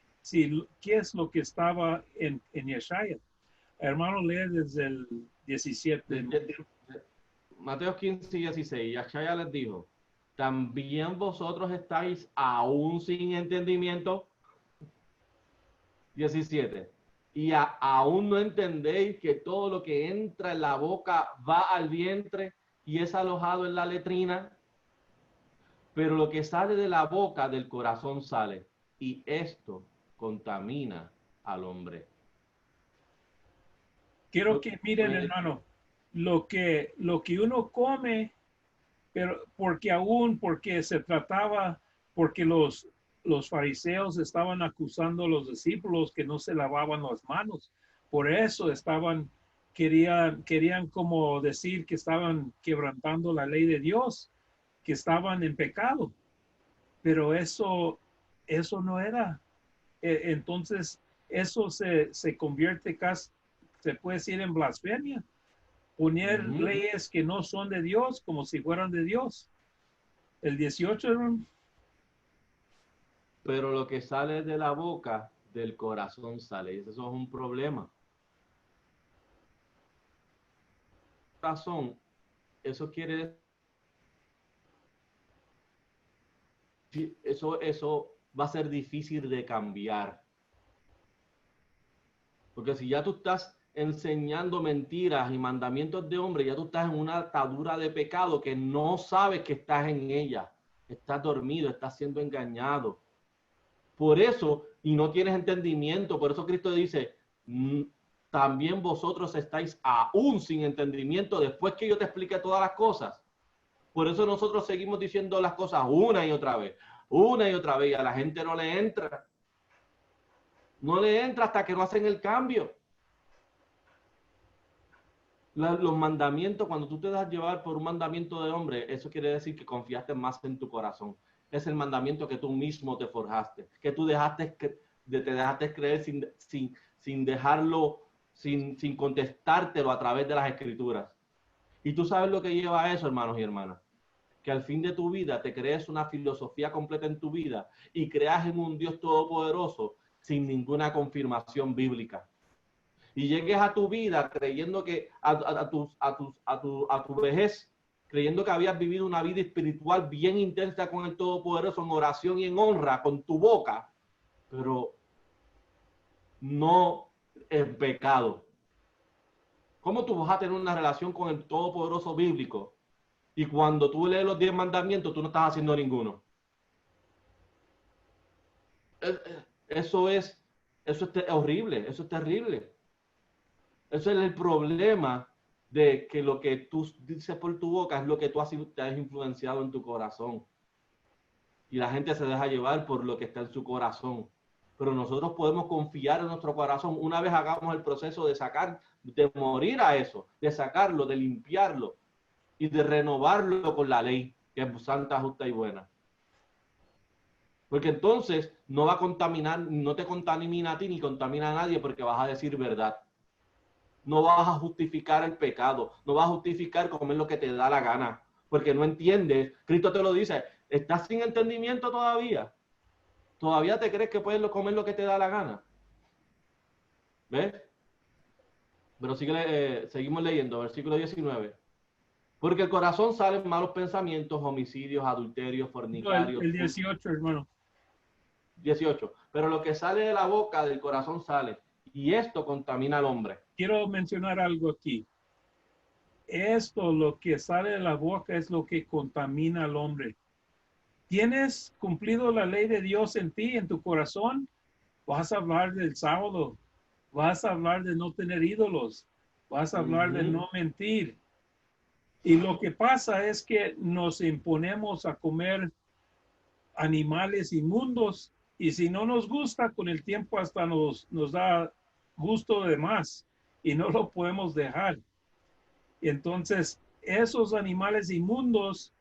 es lo que estaba en Yeshaya. Hermano, lee desde el 17. Mateo 15:16. Yeshaya les dijo: ¿también vosotros estáis aún sin entendimiento? 17. Y aún no entendéis que todo lo que entra en la boca va al vientre y es alojado en la letrina. Pero lo que sale de la boca, del corazón sale, y esto contamina al hombre. Quiero que miren, hermano, lo que uno come, pero porque se trataba, porque los fariseos estaban acusando a los discípulos que no se lavaban las manos. Por eso querían como decir que estaban quebrantando la ley de Dios, que estaban en pecado. Pero eso no era. Entonces, eso se convierte casi, se puede decir, en blasfemia. Poner leyes que no son de Dios como si fueran de Dios. El 18, hermano. Pero lo que sale de la boca, del corazón sale. Y eso es un problema. Corazón, eso quiere decir, eso va a ser difícil de cambiar. Porque si ya tú estás enseñando mentiras y mandamientos de hombre, ya tú estás en una atadura de pecado que no sabes que estás en ella. Estás dormido, estás siendo engañado. Por eso, y no tienes entendimiento, por eso Cristo dice, también vosotros estáis aún sin entendimiento después que yo te expliqué todas las cosas. Por eso nosotros seguimos diciendo las cosas una y otra vez, y a la gente no le entra. No le entra hasta que no hacen el cambio. Los mandamientos, cuando tú te das llevar por un mandamiento de hombre, eso quiere decir que confiaste más en tu corazón. Es el mandamiento que tú mismo te forjaste, que tú te dejaste creer sin dejarlo, sin contestártelo a través de las escrituras. Y tú sabes lo que lleva a eso, hermanos y hermanas, que al fin de tu vida te crees una filosofía completa en tu vida y creas en un Dios todopoderoso sin ninguna confirmación bíblica. Y llegues a tu vida creyendo que a tu vejez, creyendo que habías vivido una vida espiritual bien intensa con el Todopoderoso, en oración y en honra, con tu boca, pero no en pecado. ¿Cómo tú vas a tener una relación con el Todopoderoso bíblico y cuando tú lees los 10 mandamientos tú no estás haciendo ninguno? Eso es horrible, eso es terrible. Ese es el problema de que lo que tú dices por tu boca es lo que tú te has influenciado en tu corazón. y la gente se deja llevar por lo que está en su corazón. Pero nosotros podemos confiar en nuestro corazón una vez hagamos el proceso de sacar, de morir a eso, de sacarlo, de limpiarlo y de renovarlo con la ley, que es santa, justa y buena. Porque entonces no va a contaminar, no te contamina a ti ni contamina a nadie porque vas a decir verdad. No vas a justificar el pecado, no vas a justificar comer lo que te da la gana, porque no entiendes. Cristo te lo dice, ¿estás sin entendimiento todavía? ¿Todavía te crees que puedes comer lo que te da la gana? ¿Ves? Pero seguimos leyendo, versículo 19. Porque el corazón salen malos pensamientos, homicidios, adulterios, No, fornicarios. el 18, hermano. 18. Pero lo que sale de la boca, del corazón sale. Y esto contamina al hombre. Quiero mencionar algo aquí. Esto, lo que sale de la boca, es lo que contamina al hombre. ¿Tienes cumplido la ley de Dios en ti, en tu corazón? Vas a hablar del sábado. Vas a hablar de no tener ídolos. Vas a hablar de no mentir. Y lo que pasa es que nos imponemos a comer animales inmundos y si no nos gusta, con el tiempo hasta nos da gusto de más y no lo podemos dejar. Entonces, esos animales inmundos,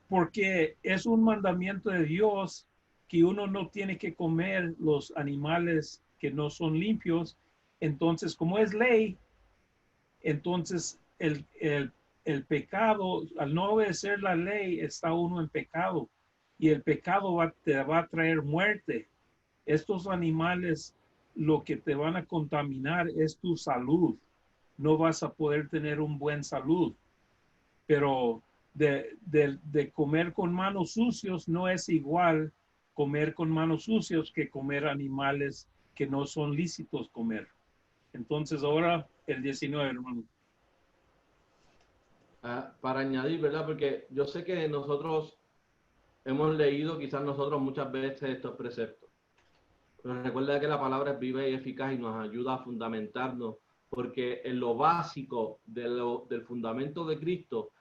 porque es un mandamiento de Dios que uno no tiene que comer los animales que no son limpios, entonces como es ley, entonces el pecado, al no obedecer la ley, está uno en pecado y el pecado te va a traer muerte. Estos animales lo que te van a contaminar es tu salud. No vas a poder tener un buen salud. Pero de comer con manos sucios no es igual comer con manos sucios que comer animales que no son lícitos comer. Entonces ahora el 19, hermano. Para añadir, ¿verdad? Porque yo sé que nosotros hemos leído quizás nosotros muchas veces estos preceptos. Pero recuerda que la palabra es viva y eficaz y nos ayuda a fundamentarnos, porque en lo básico del fundamento de Cristo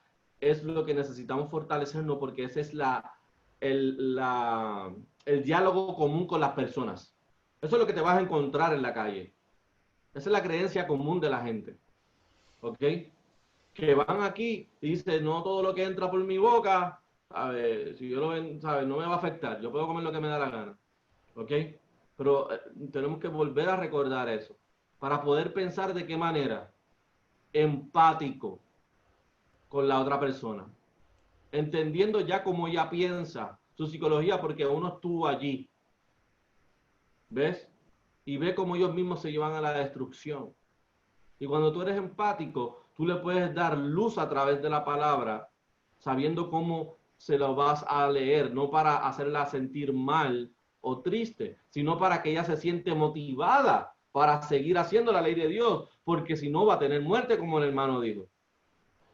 es lo que necesitamos fortalecernos, porque ese es el diálogo común con las personas. Eso es lo que te vas a encontrar en la calle. Esa es la creencia común de la gente. ¿Ok? Que van aquí y dicen, no todo lo que entra por mi boca, ¿sabes? Si yo lo ven, ¿sabes? No me va a afectar. Yo puedo comer lo que me da la gana. ¿Ok? Pero tenemos que volver a recordar eso para poder pensar de qué manera empático con la otra persona, entendiendo ya cómo ella piensa, su psicología, porque uno estuvo allí, ¿ves? Y ve cómo ellos mismos se llevan a la destrucción. Y cuando tú eres empático, tú le puedes dar luz a través de la palabra, sabiendo cómo se lo vas a leer, no para hacerla sentir mal o triste, sino para que ella se siente motivada para seguir haciendo la ley de Dios, porque si no va a tener muerte, como el hermano dijo.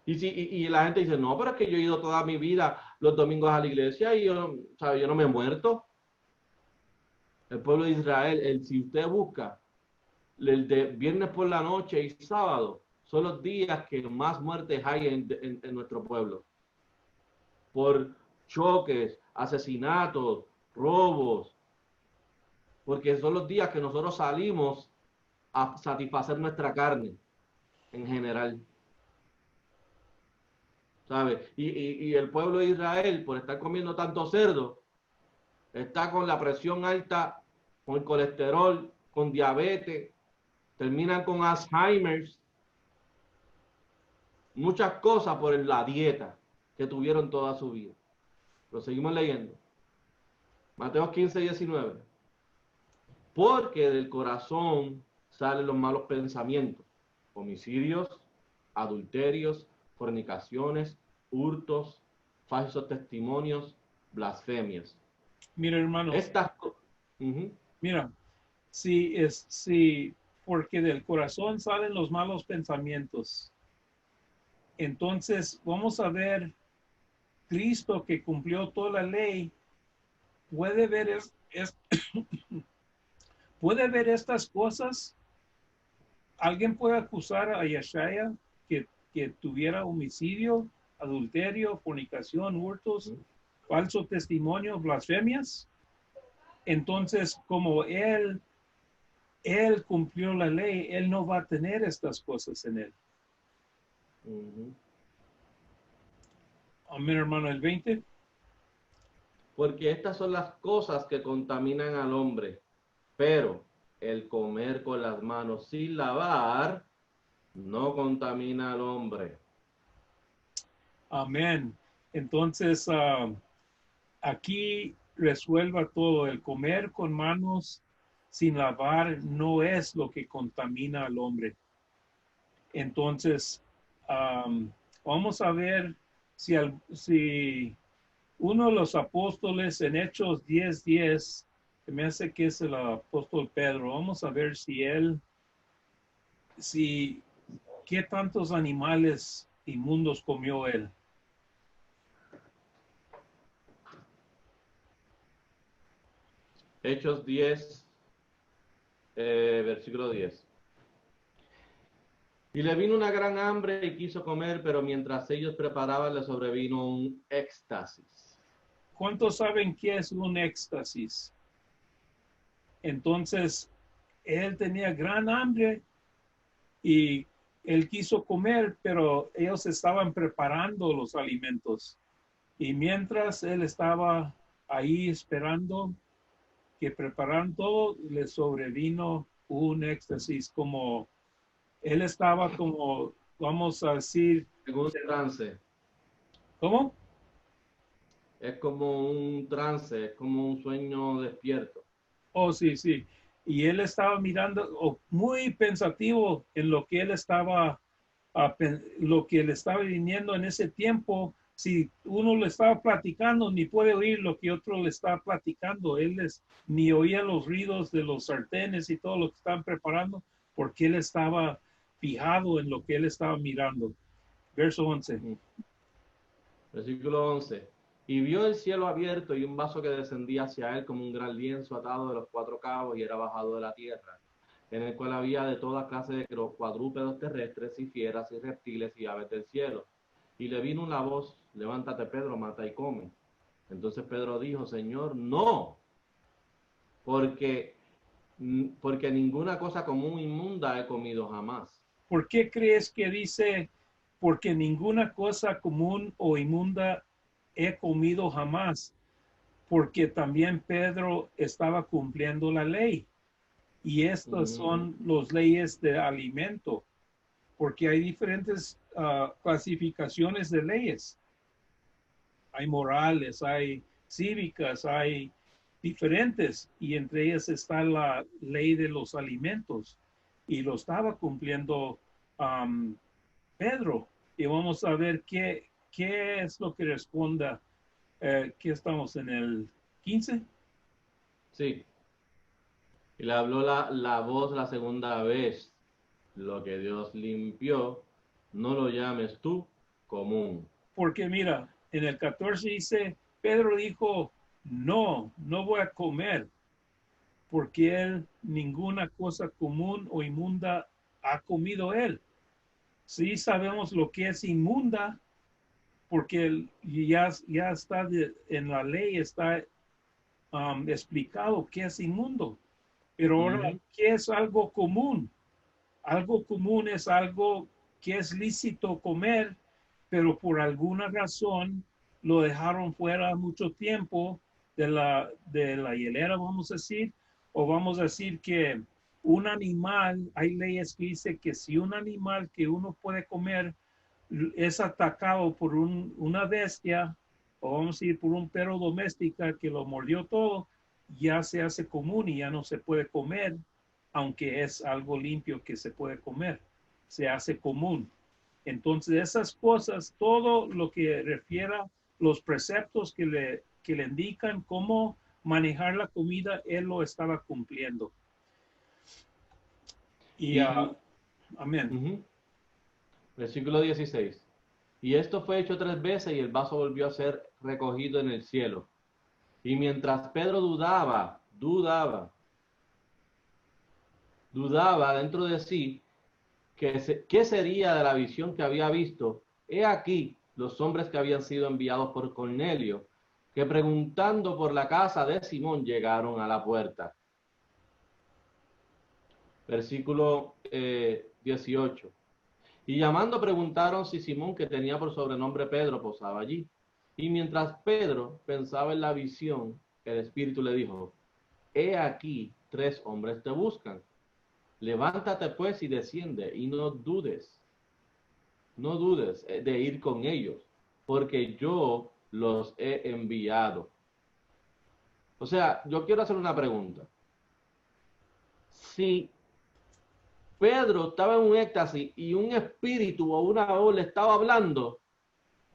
Y la gente dice, no, pero es que yo he ido toda mi vida los domingos a la iglesia y yo no me he muerto. El pueblo de Israel, si usted busca, el de viernes por la noche y sábado, son los días que más muertes hay en nuestro pueblo. Por choques, asesinatos, robos. Porque son los días que nosotros salimos a satisfacer nuestra carne, en general. ¿Sabe? Y el pueblo de Israel, por estar comiendo tanto cerdo, está con la presión alta, con el colesterol, con diabetes, terminan con Alzheimer's, muchas cosas por la dieta que tuvieron toda su vida. Lo seguimos leyendo. Mateo 15, 19. Porque del corazón salen los malos pensamientos, homicidios, adulterios, fornicaciones, hurtos, falsos testimonios, blasfemias. Mira, hermano. Mira, porque del corazón salen los malos pensamientos. Entonces, vamos a ver, Cristo que cumplió toda la ley, puede ver puede ver estas cosas. ¿Alguien puede acusar a Yeshaya que tuviera homicidio, adulterio, fornicación, hurtos? falso testimonio, blasfemias. Entonces, como él cumplió la ley, él no va a tener estas cosas en él. Ujú. Amén, hermano, el 20. Porque estas son las cosas que contaminan al hombre, pero el comer con las manos sin lavar no contamina al hombre. Amén. Entonces, aquí resuelva todo. El comer con manos sin lavar no es lo que contamina al hombre. Entonces, vamos a ver si uno de los apóstoles en Hechos 10:10, que me hace que es el apóstol Pedro, vamos a ver qué tantos animales inmundos comió él. Hechos 10, versículo 10. Y le vino una gran hambre y quiso comer, pero mientras ellos preparaban le sobrevino un éxtasis. ¿Cuántos saben qué es un éxtasis? Entonces, él tenía gran hambre y él quiso comer, pero ellos estaban preparando los alimentos. Y mientras él estaba ahí esperando que prepararan todo, le sobrevino un éxtasis, como él estaba como, vamos a decir, En un trance. ¿cómo? Es como un trance, es como un sueño despierto. Oh, sí, sí. Y él estaba mirando, muy pensativo en lo que él estaba, lo que le estaba viniendo en ese tiempo. Si uno le estaba platicando, ni puede oír lo que otro le estaba platicando. Ni oía los ruidos de los sartenes y todo lo que estaban preparando, porque él estaba fijado en lo que él estaba mirando. Verso 11. Versículo 11. Y vio el cielo abierto y un vaso que descendía hacia él como un gran lienzo atado de los 4 cabos y era bajado de la tierra, en el cual había de toda clase de cuadrúpedos terrestres y fieras y reptiles y aves del cielo. Y le vino una voz: levántate, Pedro, mata y come. Entonces Pedro dijo: Señor, no, porque ninguna cosa común inmunda he comido jamás. ¿Por qué crees que dice, porque ninguna cosa común o inmunda he comido jamás? Porque también Pedro estaba cumpliendo la ley. Y estas son las leyes de alimento, porque hay diferentes clasificaciones de leyes. Hay morales, hay cívicas, hay diferentes, y entre ellas está la ley de los alimentos. Y lo estaba cumpliendo Pedro. Y vamos a ver qué es lo que responda. ¿Qué estamos en el 15? Sí. Y le habló la voz la segunda vez: lo que Dios limpió, no lo llames tú común. Porque mira, en el 14 dice, Pedro dijo, no voy a comer, porque él ninguna cosa común o inmunda ha comido él. Sí sabemos lo que es inmunda, porque ya está en la ley, está explicado qué es inmundo. Pero ahora, ¿qué es algo común? Algo común es algo que es lícito comer, pero por alguna razón lo dejaron fuera mucho tiempo de la hielera, vamos a decir, o vamos a decir que un animal, hay leyes que dice que si un animal que uno puede comer es atacado por una bestia, o vamos a decir por un perro doméstica que lo mordió todo, ya se hace común y ya no se puede comer, aunque es algo limpio que se puede comer, se hace común. Entonces esas cosas, todo lo que refiera los preceptos que le indican cómo manejar la comida, él lo estaba cumpliendo. Y amén. Versículo 16. Y esto fue hecho 3 veces y el vaso volvió a ser recogido en el cielo. Y mientras Pedro dudaba dentro de sí qué sería de la visión que había visto, he aquí los hombres que habían sido enviados por Cornelio, que preguntando por la casa de Simón llegaron a la puerta. Versículo 18. Y llamando preguntaron si Simón, que tenía por sobrenombre Pedro, posaba allí. Y mientras Pedro pensaba en la visión, el Espíritu le dijo: he aquí 3 hombres te buscan. Levántate pues y desciende, y no dudes de ir con ellos, porque yo los he enviado. O sea, yo quiero hacer una pregunta. Si Pedro estaba en un éxtasis y un espíritu o una voz le estaba hablando,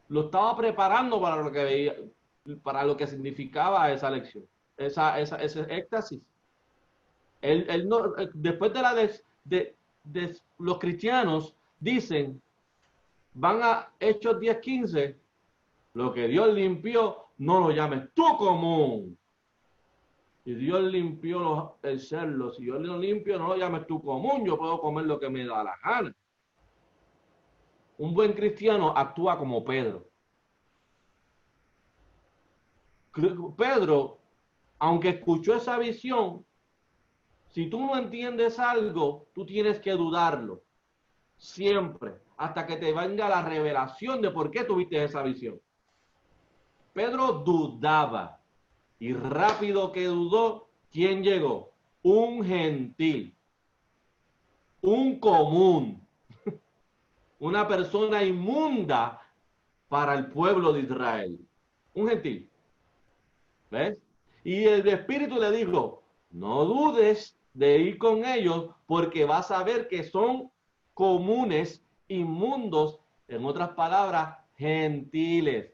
lo estaba preparando para lo que veía, para lo que significaba esa lección, ese éxtasis. Él no, después de los cristianos dicen, van a Hechos 10:15, lo que Dios limpió, no lo llames tú común. Y Dios limpió el cerdo. Si yo lo limpio, no lo llames tú común. Yo puedo comer lo que me da la gana. Un buen cristiano actúa como Pedro. Pedro, aunque escuchó esa visión, si tú no entiendes algo, tú tienes que dudarlo. Siempre. Hasta que te venga la revelación de por qué tuviste esa visión. Pedro dudaba. Y rápido que dudó, ¿quién llegó? Un gentil, un común, una persona inmunda para el pueblo de Israel. Un gentil. ¿Ves? Y el Espíritu le dijo, no dudes de ir con ellos porque vas a ver que son comunes, inmundos, en otras palabras, gentiles.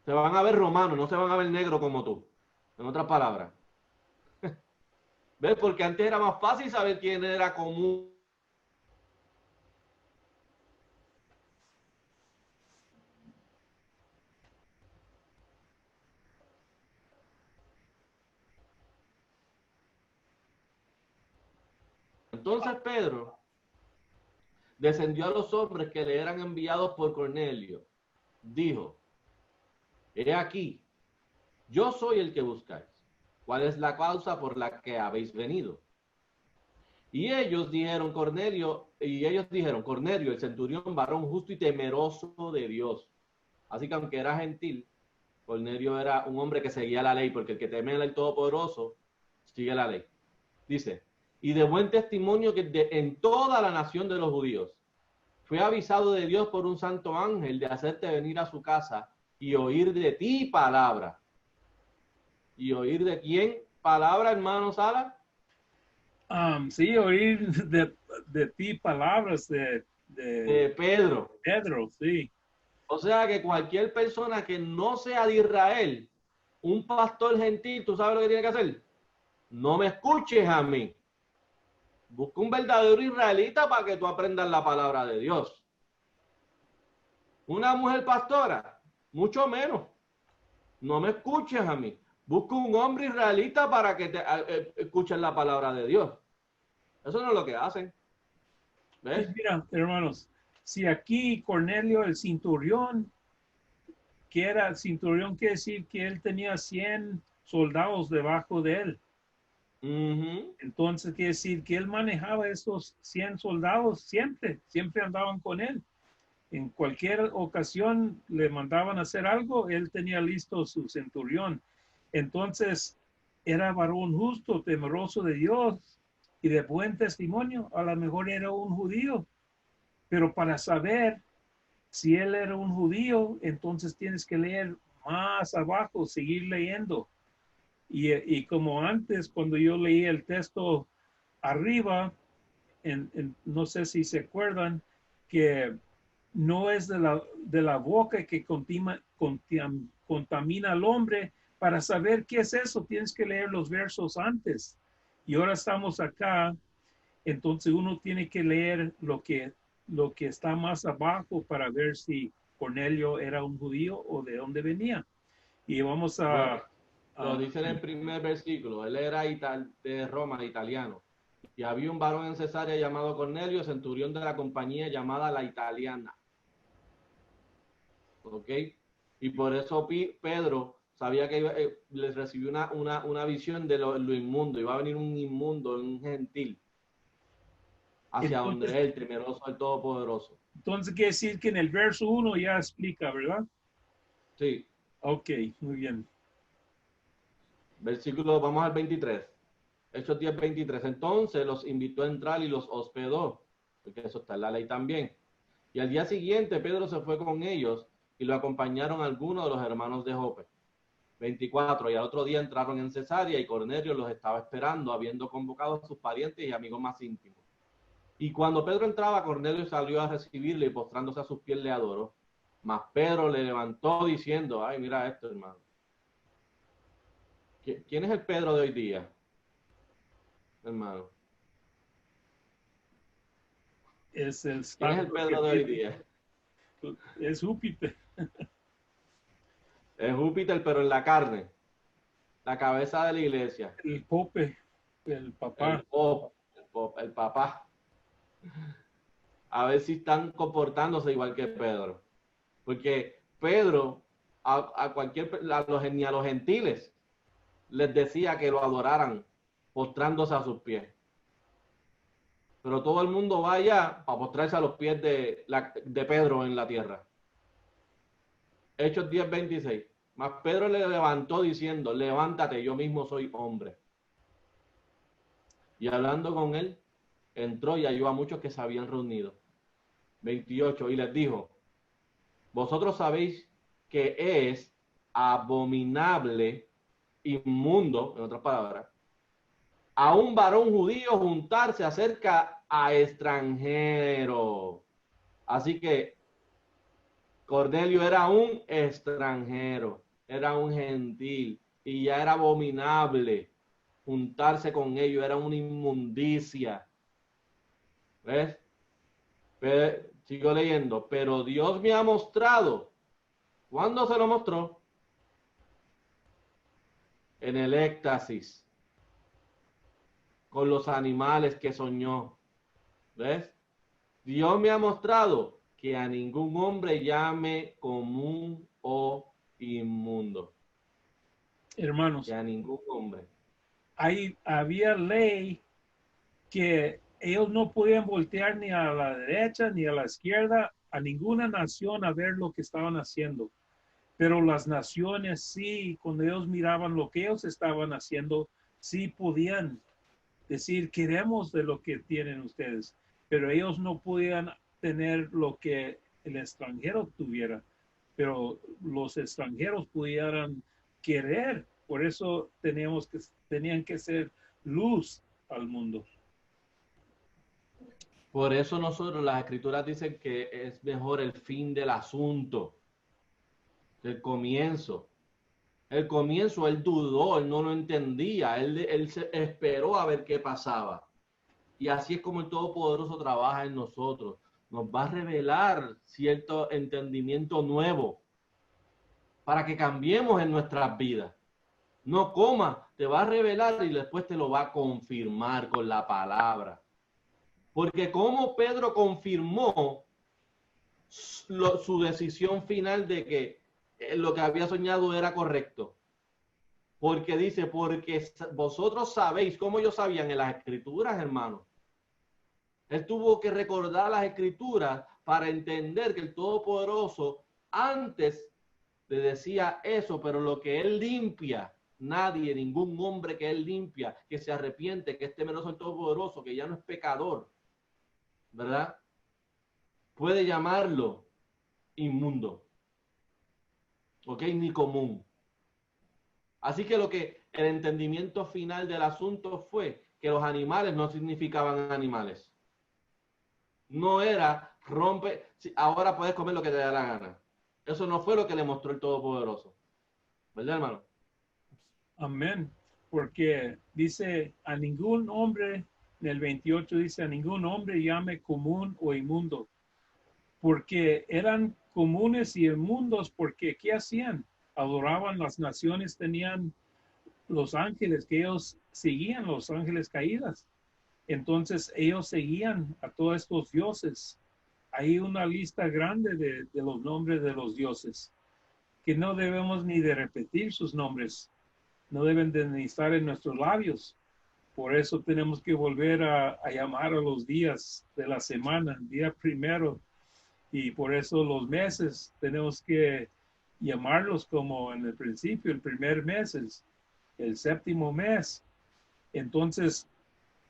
Se van a ver romanos, no se van a ver negros como tú. En otras palabras. ¿Ves? Porque antes era más fácil saber quién era común. Entonces Pedro descendió a los hombres que le eran enviados por Cornelio. Dijo, he aquí, yo soy el que buscáis. ¿Cuál es la causa por la que habéis venido? Y ellos dijeron, Cornelio, el centurión, varón justo y temeroso de Dios. Así que aunque era gentil, Cornelio era un hombre que seguía la ley, porque el que teme al Todopoderoso sigue la ley. Dice, y de buen testimonio que en toda la nación de los judíos fue avisado de Dios por un santo ángel de hacerte venir a su casa y oír de ti palabra. ¿Y oír de quién palabra, hermano Sala? Sí, oír de ti palabras de Pedro. Pedro, sí. O sea que cualquier persona que no sea de Israel, un pastor gentil, ¿tú sabes lo que tiene que hacer? No me escuches a mí. Busca un verdadero israelita para que tú aprendas la palabra de Dios. Una mujer pastora, mucho menos. No me escuches a mí. Busca un hombre israelita para que te escuchen la palabra de Dios. Eso no es lo que hacen. ¿Ves? Mira, hermanos, si aquí Cornelio, el centurión, que era centurión, quiere decir que él tenía 100 soldados debajo de él. Entonces quiere decir que él manejaba esos 100 soldados siempre andaban con él. En cualquier ocasión le mandaban a hacer algo, él tenía listo su centurión. Entonces era varón justo, temeroso de Dios y de buen testimonio. A lo mejor era un judío, pero para saber si él era un judío, entonces tienes que leer más abajo, seguir leyendo. Y como antes, cuando yo leí el texto arriba, no sé si se acuerdan, que no es de la boca que contamina al hombre. Para saber qué es eso, tienes que leer los versos antes. Y ahora estamos acá, entonces uno tiene que leer lo que está más abajo para ver si Cornelio era un judío o de dónde venía. Y vamos a... Lo dice en el primer versículo. Él era de Roma, italiano. Y había un varón en Cesarea llamado Cornelio, centurión de la compañía llamada La Italiana. ¿Ok? Y por eso Pedro sabía que les recibió una visión de lo inmundo. Iba a venir un inmundo, un gentil, hacia donde Entonces, él, temeroso al Todopoderoso. entonces quiere decir que en el verso 1 ya explica, ¿verdad? Sí, Ok, muy bien. versículo, vamos al 23. Hechos 10, 23. Entonces los invitó a entrar y los hospedó, porque eso está en la ley también. Y al día siguiente Pedro se fue con ellos y lo acompañaron algunos de los hermanos de Jope. 24. Y al otro día entraron en Cesarea y Cornelio los estaba esperando, habiendo convocado a sus parientes y amigos más íntimos. Y cuando Pedro entraba, Cornelio salió a recibirle y postrándose a sus pies le adoró. Mas Pedro le levantó diciendo, ay, mira esto, hermano. ¿Quién es el Pedro de hoy día, hermano? Es el ¿Quién es el santo Pedro de hoy día? es Júpiter, Es Júpiter, pero en la carne, la cabeza de la iglesia, el Pope, el papá. el papá. A ver si están comportándose igual que Pedro. Porque Pedro, ni a los gentiles, les decía que lo adoraran postrándose a sus pies. Pero todo el mundo va allá para postrarse a los pies de Pedro en la tierra. Hechos 10, 26. Mas Pedro le levantó diciendo, levántate, yo mismo soy hombre. Y hablando con él, entró y halló a muchos que se habían reunido. 28. Y les dijo, vosotros sabéis que es abominable, inmundo, en otras palabras, a un varón judío juntarse acerca a extranjero. Así que Cornelio era un extranjero, era un gentil y ya era abominable juntarse con ellos, era una inmundicia. ¿Ves? Sigo leyendo, pero Dios me ha mostrado. ¿Cuándo se lo mostró? En el éxtasis, con los animales que soñó. ¿Ves? Dios me ha mostrado que a ningún hombre llame común o inmundo. Hermanos, Que a ningún hombre. había ley que ellos no podían voltear ni a la derecha ni a la izquierda a ninguna nación a ver lo que estaban haciendo. Pero las naciones sí, cuando ellos miraban lo que ellos estaban haciendo, sí podían decir, queremos de lo que tienen ustedes, pero ellos no podían tener lo que el extranjero tuviera, pero los extranjeros pudieran querer, por eso tenían que ser luz al mundo. Por eso nosotros, las escrituras dicen que es mejor el fin del asunto que el comienzo. El comienzo él dudó, él no lo entendía, él se esperó a ver qué pasaba. Y así es como el Todopoderoso trabaja en nosotros. Nos va a revelar cierto entendimiento nuevo para que cambiemos en nuestras vidas. No coma, te va a revelar y después te lo va a confirmar con la palabra. Porque como Pedro confirmó su decisión final de que lo que había soñado era correcto. Porque dice, porque vosotros sabéis, como ellos sabían en las escrituras, hermano. Él tuvo que recordar las escrituras para entender que el Todopoderoso antes le decía eso, pero lo que él limpia, nadie, ningún hombre que él limpia, que se arrepiente, que es temeroso del Todopoderoso, que ya no es pecador, ¿verdad? Puede llamarlo inmundo, ¿ok? Ni común. Así que el entendimiento final del asunto fue que los animales no significaban animales. No era ahora puedes comer lo que te da la gana. Eso no fue lo que le mostró el Todopoderoso. ¿Verdad, hermano? Amén. Porque dice a ningún hombre, en el 28 dice a ningún hombre llame común o inmundo. Porque eran comunes y inmundos porque ¿qué hacían? Adoraban las naciones, tenían los ángeles que ellos seguían, los ángeles caídas. Entonces ellos seguían a todos estos dioses. Hay una lista grande de los nombres de los dioses que no debemos ni de repetir sus nombres, no deben de ni estar en nuestros labios. Por eso tenemos que volver a llamar a los días de la semana, el día primero, y por eso los meses tenemos que llamarlos como en el principio, el primer mes, el séptimo mes. Entonces,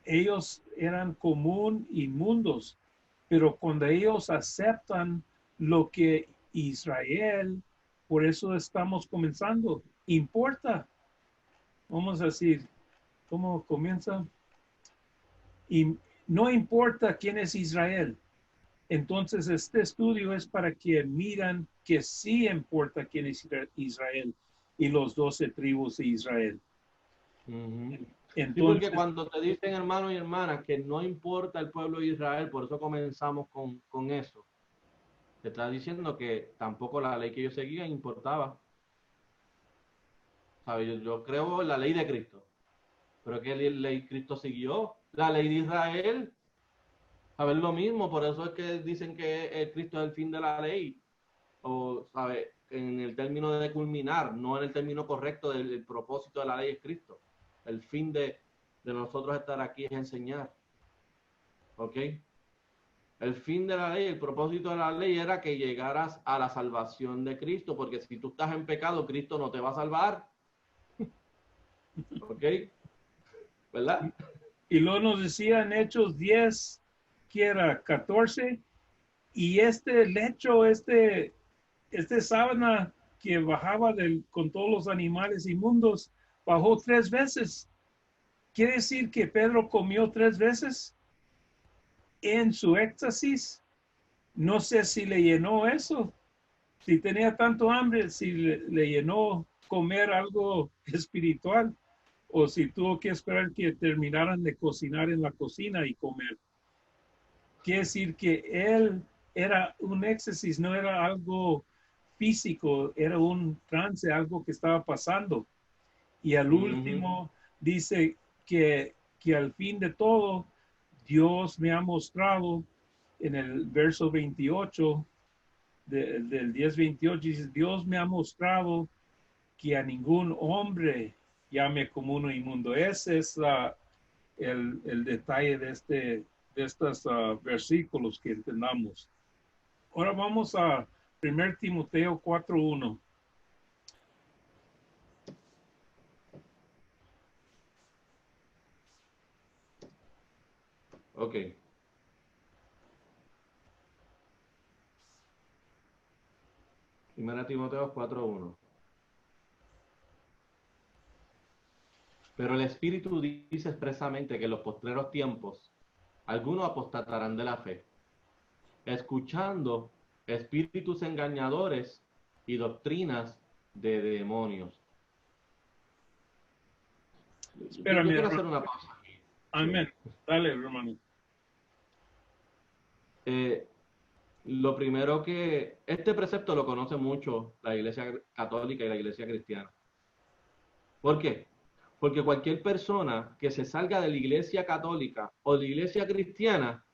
ellos eran común inmundos, pero cuando ellos aceptan lo que Israel, por eso estamos comenzando, importa. Vamos a decir, ¿cómo comienza? Y no importa quién es Israel. Entonces, este estudio es para que miran que sí importa quién es Israel y los 12 tribus de Israel. Ujú. Entonces, Sí, porque cuando te dicen, hermanos y hermanas, que no importa el pueblo de Israel, por eso comenzamos con eso. Te está diciendo que tampoco la ley que ellos seguían importaba. ¿Sabes? Yo creo en la ley de Cristo. Pero ¿qué ley Cristo siguió? La ley de Israel. ¿Sabes? Lo mismo, por eso es que dicen que el Cristo es el fin de la ley. O, ¿sabes? En el término de culminar, no en el término correcto del propósito de la ley es Cristo. El fin de nosotros estar aquí es enseñar. ¿Ok? El fin de la ley, el propósito de la ley era que llegaras a la salvación de Cristo, porque si tú estás en pecado, Cristo no te va a salvar. ¿Ok? ¿Verdad? y luego nos decía en Hechos 10, que era 14, y este lecho, este sábana que bajaba con todos los animales inmundos, bajó 3 veces. ¿Quiere decir que Pedro comió 3 veces en su éxtasis? No sé si le llenó eso, si tenía tanto hambre, si le llenó comer algo espiritual, o si tuvo que esperar que terminaran de cocinar en la cocina y comer. Quiere decir que él era un éxtasis, no era algo físico, era un trance, algo que estaba pasando. Y al último dice que al fin de todo, Dios me ha mostrado en el verso 28 del 10:28, dice, Dios me ha mostrado que a ningún hombre llame como uno inmundo. Ese es el detalle de estos versículos que entendamos. Ahora vamos a 1 Timoteo 4:1. Ok. Primera Timoteo 4:1. Pero el Espíritu dice expresamente que en los postreros tiempos algunos apostatarán de la fe, escuchando espíritus engañadores y doctrinas de demonios. Yo Espérame, quiero hacer hermano. una pausa aquí. Amén. Dale, hermano. Lo primero que este precepto lo conoce mucho la Iglesia Católica y la Iglesia Cristiana. ¿Por qué? Porque cualquier persona que se salga de la Iglesia Católica o de la Iglesia Cristiana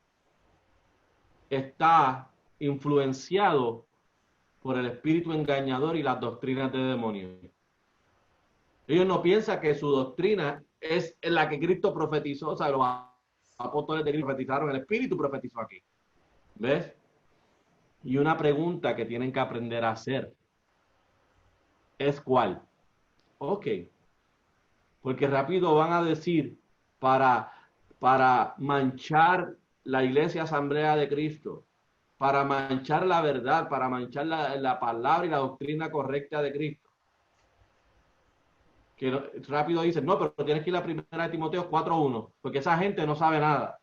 está influenciado por el espíritu engañador y las doctrinas de demonios. Ellos no piensan que su doctrina es la que Cristo profetizó, o sea, los apóstoles de Cristo profetizaron, el espíritu profetizó aquí. ¿Ves? Y una pregunta que tienen que aprender a hacer es ¿cuál? Ok, porque rápido van a decir para manchar la Iglesia Asamblea de Cristo, para manchar la verdad, para manchar la palabra y la doctrina correcta de Cristo. Que rápido dicen, no, pero tienes que ir a la primera de Timoteo 4:1, porque esa gente no sabe nada.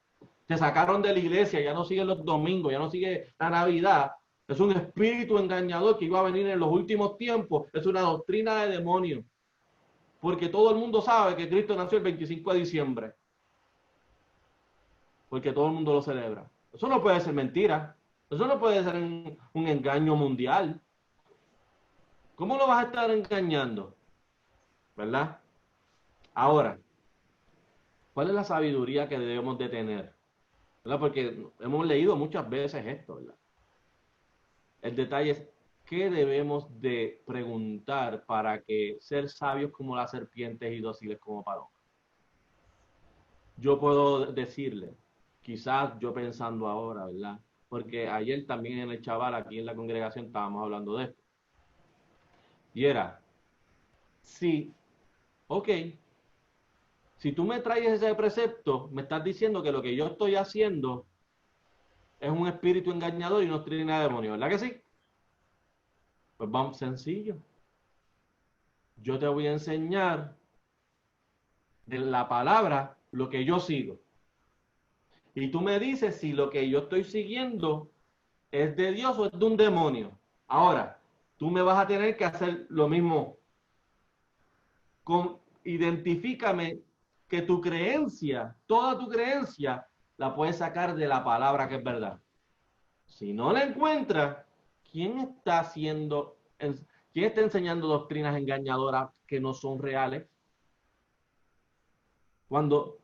Se sacaron de la iglesia, ya no siguen los domingos, ya no sigue la Navidad. Es un espíritu engañador que iba a venir en los últimos tiempos. Es una doctrina de demonios. Porque todo el mundo sabe que Cristo nació el 25 de diciembre. Porque todo el mundo lo celebra. Eso no puede ser mentira. Eso no puede ser un engaño mundial. ¿Cómo lo vas a estar engañando? ¿Verdad? Ahora, ¿cuál es la sabiduría que debemos de tener? ¿Verdad? Porque hemos leído muchas veces esto, ¿verdad? El detalle es, ¿qué debemos de preguntar para que ser sabios como las serpientes y dóciles como palomas? Yo puedo decirle, quizás yo pensando ahora, ¿verdad? Porque ayer también en el chaval, aquí en la congregación, estábamos hablando de esto. Y era, sí, ok, si tú me traes ese precepto, me estás diciendo que lo que yo estoy haciendo es un espíritu engañador y no tiene nada de demonio, ¿verdad que sí? Pues vamos, sencillo. Yo te voy a enseñar de la palabra lo que yo sigo. Y tú me dices si lo que yo estoy siguiendo es de Dios o es de un demonio. Ahora, tú me vas a tener que hacer lo mismo. Identifícame que tu creencia, toda tu creencia, la puedes sacar de la palabra que es verdad. Si no la encuentras, ¿quién está enseñando doctrinas engañadoras que no son reales? Cuando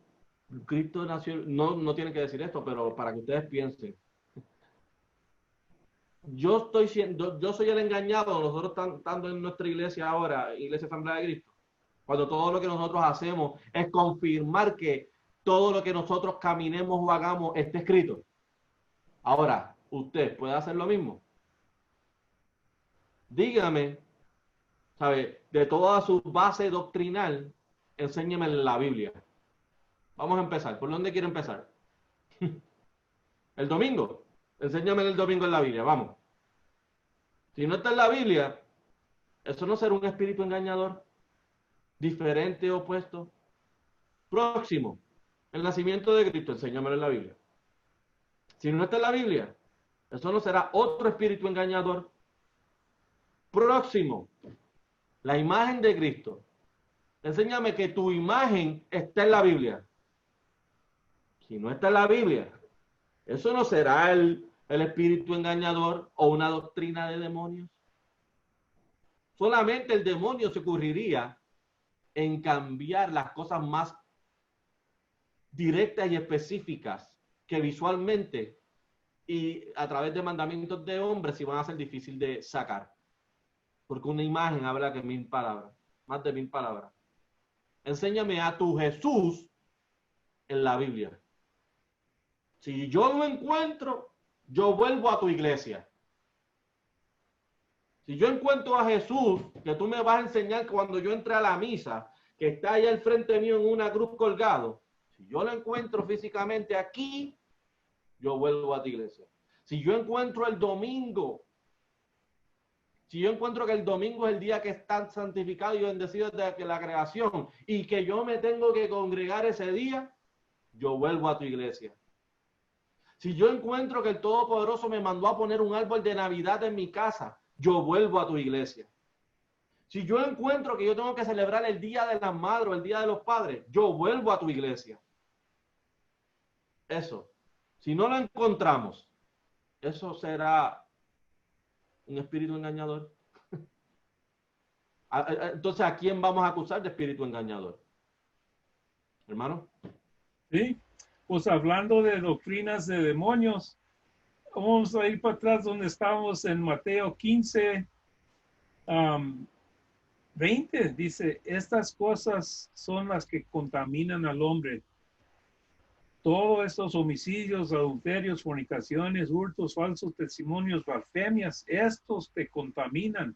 Cristo nació, no tiene que decir esto, pero para que ustedes piensen. Yo soy el engañado, nosotros estando en nuestra iglesia ahora, Iglesia Asamblea de Cristo, cuando todo lo que nosotros hacemos es confirmar que todo lo que nosotros caminemos o hagamos esté escrito. Ahora, ¿usted puede hacer lo mismo? Dígame, ¿sabe? De toda su base doctrinal, enséñeme la Biblia. Vamos a empezar. ¿Por dónde quiere empezar? El domingo. Enséñame el domingo en la Biblia. Vamos. Si no está en la Biblia, eso no será un espíritu engañador, diferente, opuesto. Próximo. El nacimiento de Cristo. Enséñamelo en la Biblia. Si no está en la Biblia, eso no será otro espíritu engañador. Próximo. La imagen de Cristo. Enséñame que tu imagen está en la Biblia. Si no está en la Biblia, eso no será el espíritu engañador o una doctrina de demonios. Solamente el demonio se ocurriría en cambiar las cosas más directas y específicas que visualmente y a través de mandamientos de hombres iban a ser difícil de sacar. Porque una imagen habla que 1000 palabras, más de 1000 palabras. Enséñame a tu Jesús en la Biblia. Si yo lo encuentro, yo vuelvo a tu iglesia. Si yo encuentro a Jesús, que tú me vas a enseñar cuando yo entre a la misa, que está allá al frente mío en una cruz colgado, si yo lo encuentro físicamente aquí, yo vuelvo a tu iglesia. Si yo encuentro el domingo, si yo encuentro que el domingo es el día que está santificado y bendecido desde la creación y que yo me tengo que congregar ese día, yo vuelvo a tu iglesia. Si yo encuentro que el Todopoderoso me mandó a poner un árbol de Navidad en mi casa, yo vuelvo a tu iglesia. Si yo encuentro que yo tengo que celebrar el Día de las Madres o el Día de los Padres, yo vuelvo a tu iglesia. Eso. Si no lo encontramos, eso será un espíritu engañador. Entonces, ¿a quién vamos a acusar de espíritu engañador? Hermano. Sí, pues hablando de doctrinas de demonios, vamos a ir para atrás donde estábamos en Mateo 15, 20. Dice, estas cosas son las que contaminan al hombre. Todos estos homicidios, adulterios, fornicaciones, hurtos, falsos testimonios, blasfemias, estos te contaminan.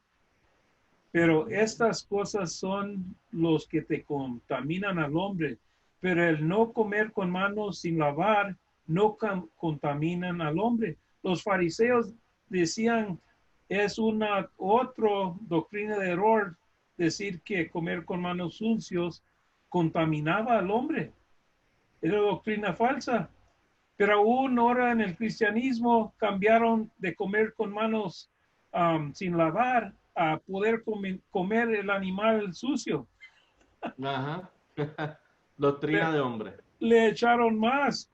Pero estas cosas son los que te contaminan al hombre. Pero el no comer con manos sin lavar no contaminan al hombre. Los fariseos decían, es una otra doctrina de error decir que comer con manos sucios contaminaba al hombre. Era doctrina falsa. Pero aún ahora en el cristianismo cambiaron de comer con manos sin lavar a poder comer el animal sucio. Ajá. Doctrina de hombre. Le echaron más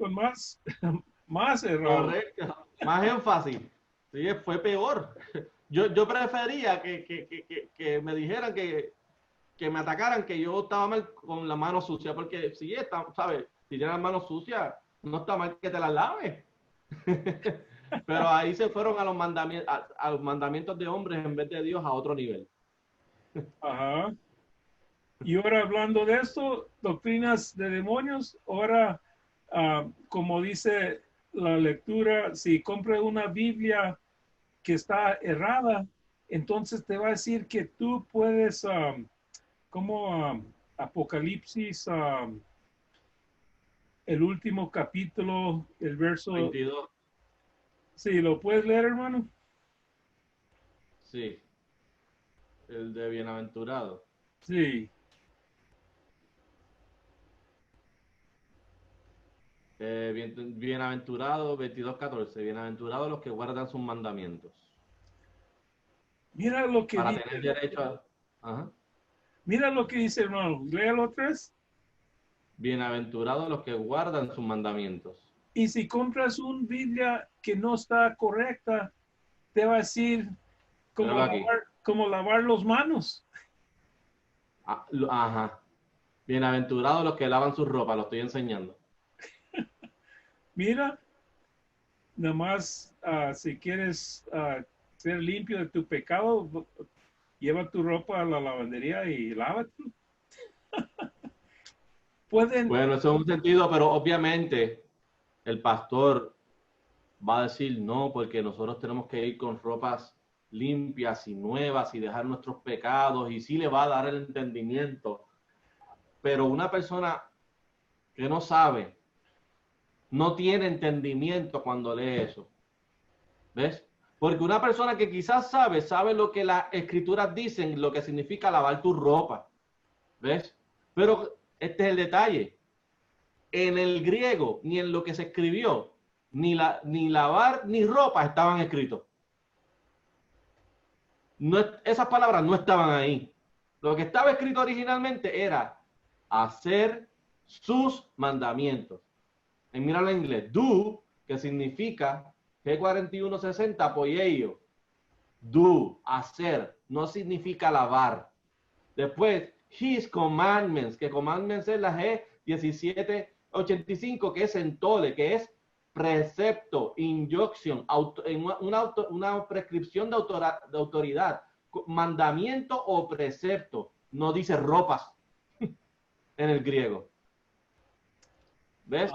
error. Correcto. Más énfasis. Sí, fue peor. Yo prefería que me dijeran que me atacaran, que yo estaba mal con la mano sucia, porque ¿sabes? Si tienes las manos sucias, no está mal que te las laves. Pero ahí se fueron a a los mandamientos de hombres en vez de Dios a otro nivel. Ajá. Y ahora hablando de esto, doctrinas de demonios, ahora, como dice la lectura, si compras una Biblia que está errada, entonces te va a decir que tú puedes, como Apocalipsis, el último capítulo, el verso, 22, sí, ¿lo puedes leer, hermano? sí, el de bienaventurado. Sí. Bienaventurado 22:14, bienaventurados los que guardan sus mandamientos. Mira lo que Para dice, tener derecho a... Ajá. mira lo que dice, hermano. Léalo otra vez. Bienaventurados los que guardan sus mandamientos. Y si compras una Biblia que no está correcta, te va a decir Míralo aquí. cómo lavar los manos. Ajá. Bienaventurados los que lavan su ropa, lo estoy enseñando. Mira, nada más si quieres ser limpio de tu pecado, lleva tu ropa a la lavandería y lávate. Pueden, Bueno, eso es un sentido, pero obviamente el pastor va a decir no, porque nosotros tenemos que ir con ropas limpias y nuevas y dejar nuestros pecados, y sí le va a dar el entendimiento. Pero una persona que no sabe, no tiene entendimiento cuando lee eso. ¿Ves? Porque una persona que quizás sabe lo que las escrituras dicen, lo que significa lavar tu ropa. ¿Ves? Pero este es el detalle. En el griego, ni en lo que se escribió, ni lavar ni ropa estaban escritos. No, esas palabras no estaban ahí. Lo que estaba escrito originalmente era hacer sus mandamientos. En míralo en inglés, do, que significa G4160, apoyello. Do, hacer, no significa lavar. Después, his commandments, que commandments es la G1785, que es entole, que es precepto, injunction, una prescripción de autoridad, mandamiento o precepto. No dice ropas en el griego. ¿Ves?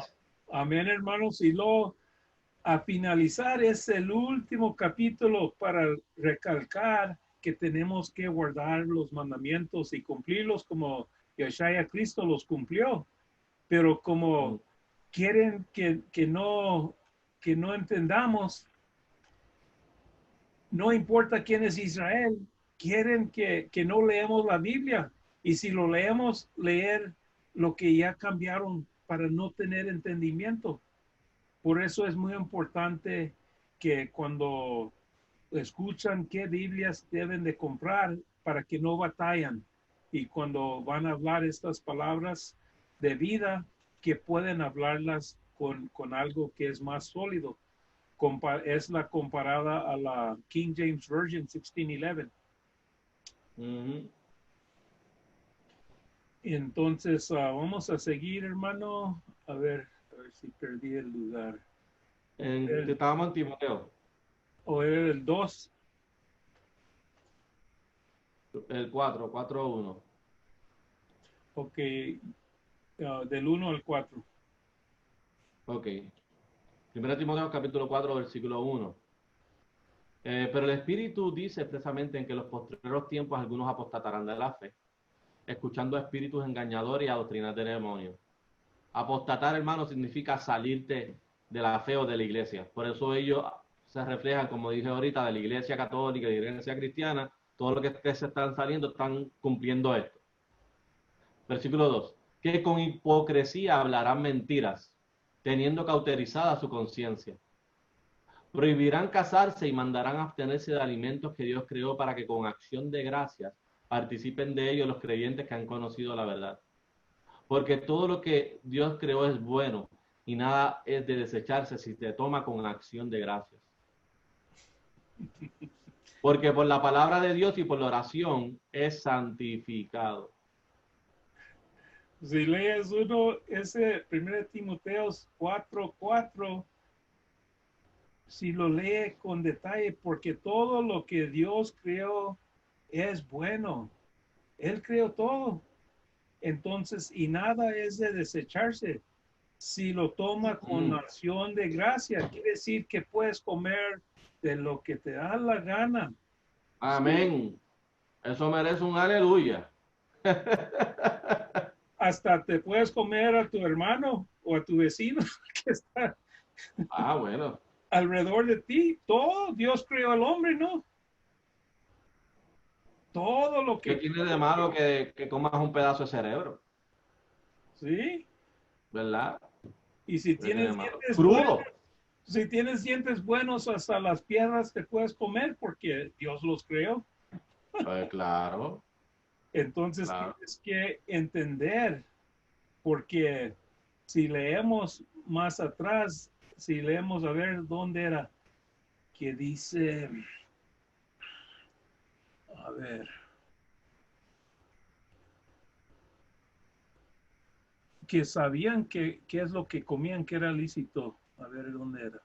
amén, hermanos, y luego a finalizar es el último capítulo para recalcar que tenemos que guardar los mandamientos y cumplirlos como Yeshua Cristo los cumplió. Pero como quieren que no entendamos, no importa quién es Israel, quieren que no leemos la Biblia. Y si lo leemos, leer lo que ya cambiaron para no tener entendimiento. Por eso es muy importante que cuando escuchan qué Biblias deben de comprar para que no batallan. Y cuando van a hablar estas palabras de vida, que pueden hablarlas con algo que es más sólido. Es la comparada a la King James Version 1611. Entonces, vamos a seguir, hermano. A ver si perdí el lugar. Estábamos en Timoteo. O era el 2. El 4:1. Ok, del 1 al 4. Ok. 1 Timoteo capítulo 4, versículo 1. Pero el Espíritu dice expresamente en que en los postreros tiempos algunos apostatarán de la fe, escuchando a espíritus engañadores y a doctrinas de demonios. Apostatar, hermano, significa salirte de la fe o de la iglesia. Por eso ellos se reflejan, como dije ahorita, de la iglesia católica y de la iglesia cristiana. Todo lo que se están saliendo están cumpliendo esto. Versículo 2. Que con hipocresía hablarán mentiras, teniendo cauterizada su conciencia. Prohibirán casarse y mandarán abstenerse de alimentos que Dios creó para que con acción de gracias participen de ellos los creyentes que han conocido la verdad. Porque todo lo que Dios creó es bueno y nada es de desecharse si se toma con acción de gracias. Porque por la palabra de Dios y por la oración es santificado. Si lees ese 1 Timoteo 4:4, si lo lee con detalle, porque todo lo que Dios creó es bueno. Él creó todo. Entonces, y nada es de desecharse. Si lo toma con acción de gracia, quiere decir que puedes comer de lo que te da la gana. Amén. Eso merece un aleluya. Hasta te puedes comer a tu hermano o a tu vecino que está Ah, bueno. alrededor de ti. Todo Dios creó al hombre, ¿no? Todo lo ¿Qué que... tiene de malo que comas un pedazo de cerebro? Sí. ¿Verdad? Y si ¿Qué tiene de tienes malo? dientes Crudo. buenos, si tienes dientes buenos, hasta las piedras te puedes comer porque Dios los creó. Claro. Entonces Claro. tienes que entender, porque si leemos más atrás, si leemos a ver dónde era, que dice, a ver, que sabían que qué es lo que comían que era lícito. A ver dónde era.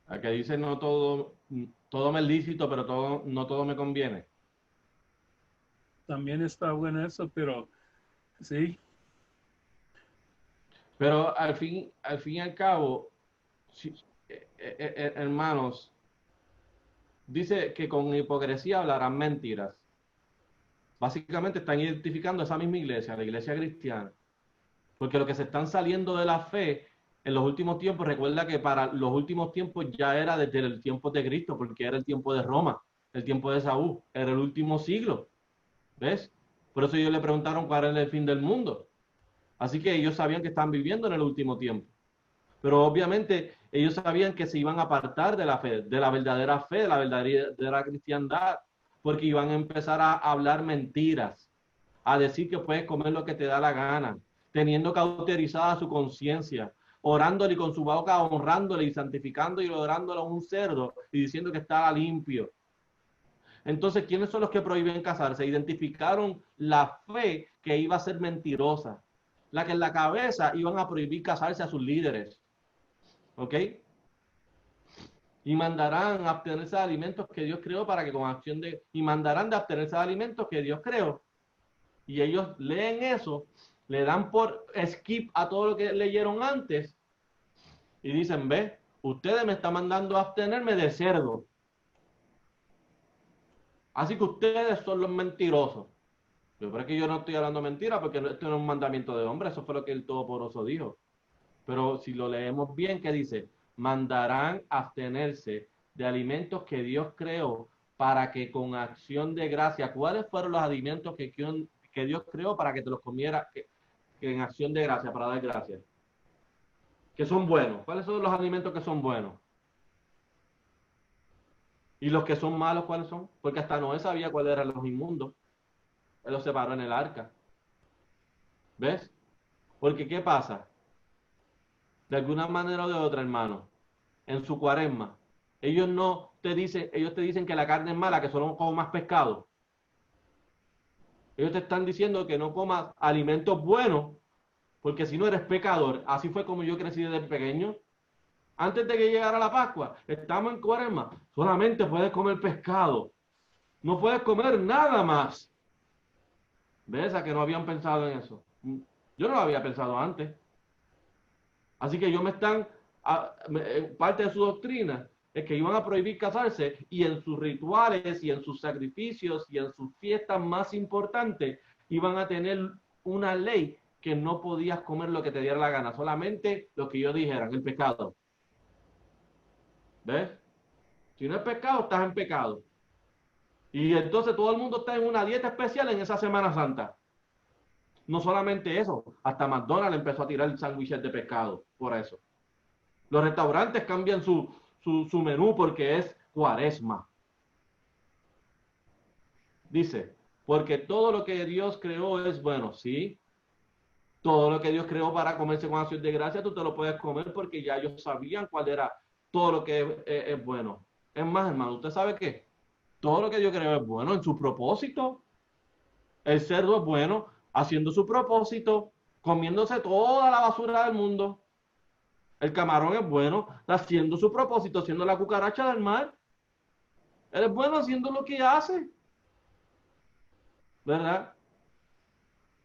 A que dice no todo me es lícito, pero no todo me conviene. También está bueno eso, pero sí, Pero al fin y al cabo, sí, hermanos, dice que con hipocresía hablarán mentiras. Básicamente están identificando esa misma iglesia, la iglesia cristiana. Porque lo que se están saliendo de la fe en los últimos tiempos, recuerda que para los últimos tiempos ya era desde el tiempo de Cristo, porque era el tiempo de Roma, el tiempo de Saúl, era el último siglo. ¿Ves? Por eso ellos le preguntaron cuál era el fin del mundo. Así que ellos sabían que estaban viviendo en el último tiempo. Pero obviamente ellos sabían que se iban a apartar de la fe, de la verdadera fe, de la verdadera cristiandad, porque iban a empezar a hablar mentiras, a decir que puedes comer lo que te da la gana, teniendo cauterizada su conciencia, orándole con su boca, honrándole y santificándole y orándole a un cerdo y diciendo que estaba limpio. Entonces, ¿quiénes son los que prohíben casarse? Identificaron la fe que iba a ser mentirosa, la que en la cabeza iban a prohibir casarse a sus líderes. ¿Ok? Y mandarán a abstenerse de alimentos que Dios creó para que con acción de... Y mandarán de abstenerse de alimentos que Dios creó. Y ellos leen eso, le dan por skip a todo lo que leyeron antes y dicen, ve, ustedes me están mandando a abstenerme de cerdo. Así que ustedes son los mentirosos. Yo creo que yo no estoy hablando mentira porque esto no es un mandamiento de hombre, eso fue lo que el Todopoderoso dijo. Pero si lo leemos bien, ¿qué dice? Mandarán a abstenerse de alimentos que Dios creó para que con acción de gracia, ¿cuáles fueron los alimentos que Dios creó para que te los comiera que en acción de gracia, para dar gracias? Que son buenos. ¿Cuáles son los alimentos que son buenos? ¿Y los que son malos cuáles son? Porque hasta Noé sabía cuáles eran los inmundos. Él los separó en el arca. ¿Ves? Porque ¿qué pasa? De alguna manera o de otra, hermano, en su cuaresma, ellos te dicen que la carne es mala, que solo comas pescado. Ellos te están diciendo que no comas alimentos buenos, porque si no eres pecador. Así fue como yo crecí desde pequeño. Antes de que llegara la Pascua, estamos en cuaresma, solamente puedes comer pescado. No puedes comer nada más. ¿Ves? A que no habían pensado en eso. Yo no lo había pensado antes. Así que ellos parte de su doctrina es que iban a prohibir casarse y en sus rituales y en sus sacrificios y en sus fiestas más importantes iban a tener una ley que no podías comer lo que te diera la gana, solamente lo que ellos dijeran, el pecado. ¿Ves? Si no es pecado, estás en pecado. Y entonces todo el mundo está en una dieta especial en esa Semana Santa. No solamente eso, hasta McDonald's empezó a tirar sándwiches de pescado por eso. Los restaurantes cambian su menú porque es cuaresma. Dice, porque todo lo que Dios creó es bueno, ¿sí? Todo lo que Dios creó para comerse con acción de gracia, tú te lo puedes comer porque ya ellos sabían cuál era todo lo que es bueno. Es más, hermano, ¿usted sabe qué? Todo lo que Dios creó es bueno en su propósito. El cerdo es bueno haciendo su propósito, comiéndose toda la basura del mundo. El camarón es bueno haciendo su propósito, siendo la cucaracha del mar. Él es bueno haciendo lo que hace, ¿verdad?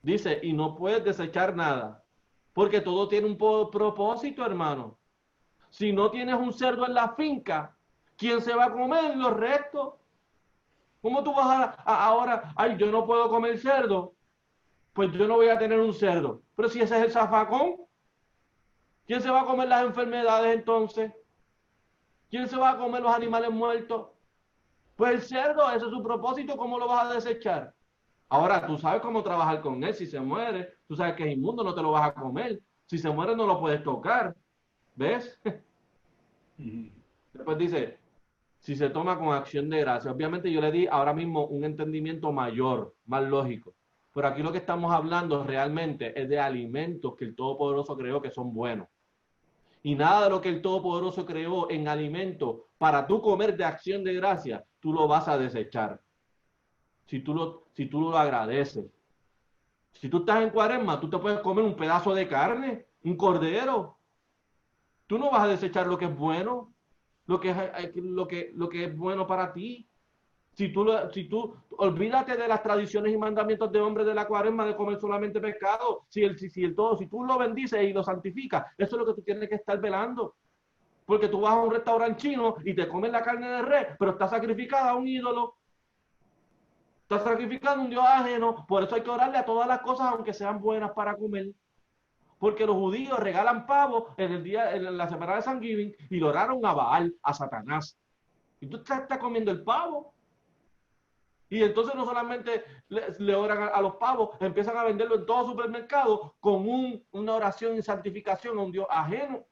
Dice, y no puedes desechar nada, porque todo tiene un propósito, hermano. Si no tienes un cerdo en la finca, ¿quién se va a comer los restos? ¿Cómo tú vas ahora, ay, yo no puedo comer cerdo? Pues yo no voy a tener un cerdo. Pero si ese es el zafacón, ¿quién se va a comer las enfermedades entonces? ¿Quién se va a comer los animales muertos? Pues el cerdo, ese es su propósito, ¿cómo lo vas a desechar? Ahora, tú sabes cómo trabajar con él. Si se muere, tú sabes que es inmundo, no te lo vas a comer. Si se muere, no lo puedes tocar. ¿Ves? Después dice, si se toma con acción de gracia. Obviamente yo le di ahora mismo un entendimiento mayor, más lógico. Pero aquí lo que estamos hablando realmente es de alimentos que el Todopoderoso creó que son buenos. Y nada de lo que el Todopoderoso creó en alimentos para tú comer de acción de gracia, tú lo vas a desechar. Si tú lo agradeces. Si tú estás en Cuaresma, tú te puedes comer un pedazo de carne, un cordero. Tú no vas a desechar lo que es bueno, lo que es bueno para ti. Si tú olvídate de las tradiciones y mandamientos de hombres de la Cuaresma de comer solamente pescado, si tú lo bendices y lo santificas, eso es lo que tú tienes que estar velando. Porque tú vas a un restaurante chino y te comes la carne de res, pero está sacrificada a un ídolo. Está sacrificando un Dios ajeno. Por eso hay que orarle a todas las cosas, aunque sean buenas para comer. Porque los judíos regalan pavos en la semana de Thanksgiving y lo oraron a Baal, a Satanás. Y tú estás comiendo el pavo. Y entonces no solamente le oran a los pavos, empiezan a venderlo en todo supermercado con una oración y santificación a un Dios ajeno.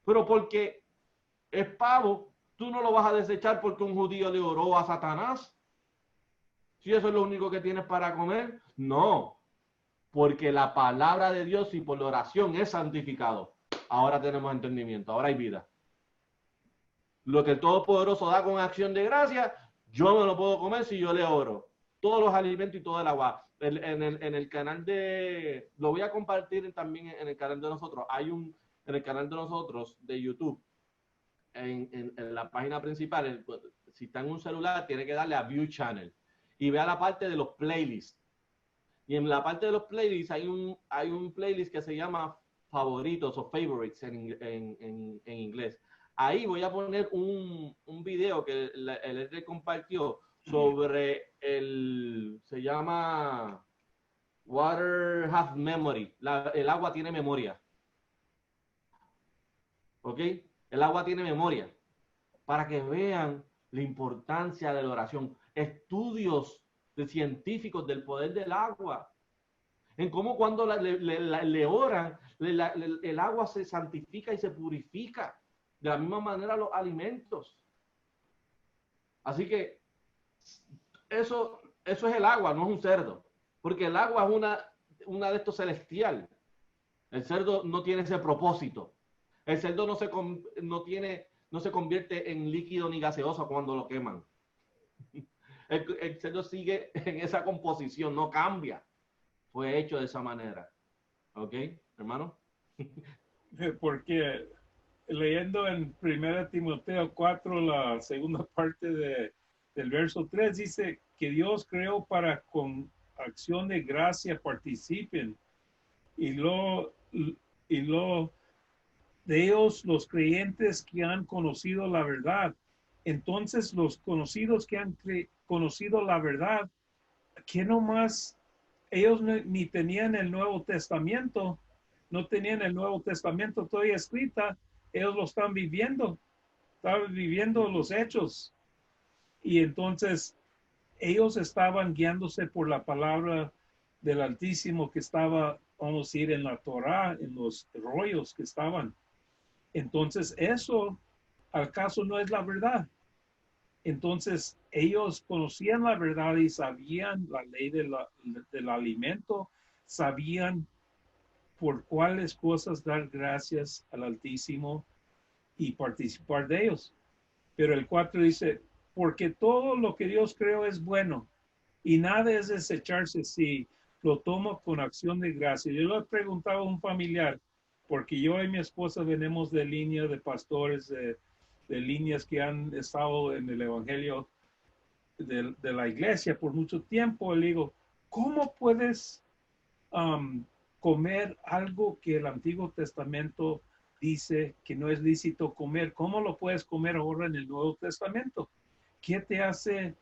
Pero porque es pavo, tú no lo vas a desechar porque un judío le oró a Satanás. Si eso es lo único que tienes para comer, no. Porque la palabra de Dios y por la oración es santificado. Ahora tenemos entendimiento, ahora hay vida. Lo que el Todopoderoso da con acción de gracia, yo me lo puedo comer si yo le oro. Todos los alimentos y todo el agua. En el canal de... Lo voy a compartir también en el canal de nosotros. En el canal de nosotros de YouTube, en la página principal, si está en un celular, tiene que darle a View Channel. Y vea la parte de los playlists. Y en la parte de los playlists hay un playlist que se llama favoritos o favorites en inglés. Ahí voy a poner un video que el compartió sobre se llama Water Has Memory. El agua tiene memoria. ¿Ok? El agua tiene memoria. Para que vean la importancia de la oración. Estudios de científicos del poder del agua, en cómo cuando le oran, el agua se santifica y se purifica. De la misma manera los alimentos. Así que eso es el agua, no es un cerdo. Porque el agua es una de estos celestial. El cerdo no tiene ese propósito. El cerdo no se convierte en líquido ni gaseoso cuando lo queman. El cerdo sigue en esa composición, no cambia. Fue hecho de esa manera. ¿Ok, hermano? Porque leyendo en 1 Timoteo 4, la segunda parte del verso 3, dice que Dios creó para con acción de gracia participen. Y de ellos los creyentes que han conocido la verdad. Entonces los conocidos que han conocido la verdad, que nomás ellos ni tenían el Nuevo Testamento, no tenían el Nuevo Testamento todavía escrita, ellos lo están viviendo los hechos. Y entonces ellos estaban guiándose por la palabra del Altísimo que estaba, vamos a decir, en la Torá, en los rollos que estaban. Entonces eso, al caso, no es la verdad. Entonces ellos conocían la verdad y sabían la ley del alimento, sabían por cuáles cosas dar gracias al Altísimo y participar de ellos. Pero el 4 dice, porque todo lo que Dios creó es bueno y nada es desecharse si lo tomo con acción de gracia. Yo le he preguntado a un familiar, porque yo y mi esposa venimos de línea de pastores, de líneas que han estado en el Evangelio de la iglesia por mucho tiempo. Le digo, ¿cómo puedes comer algo que el Antiguo Testamento dice que no es lícito comer? ¿Cómo lo puedes comer ahora en el Nuevo Testamento? ¿Qué te hace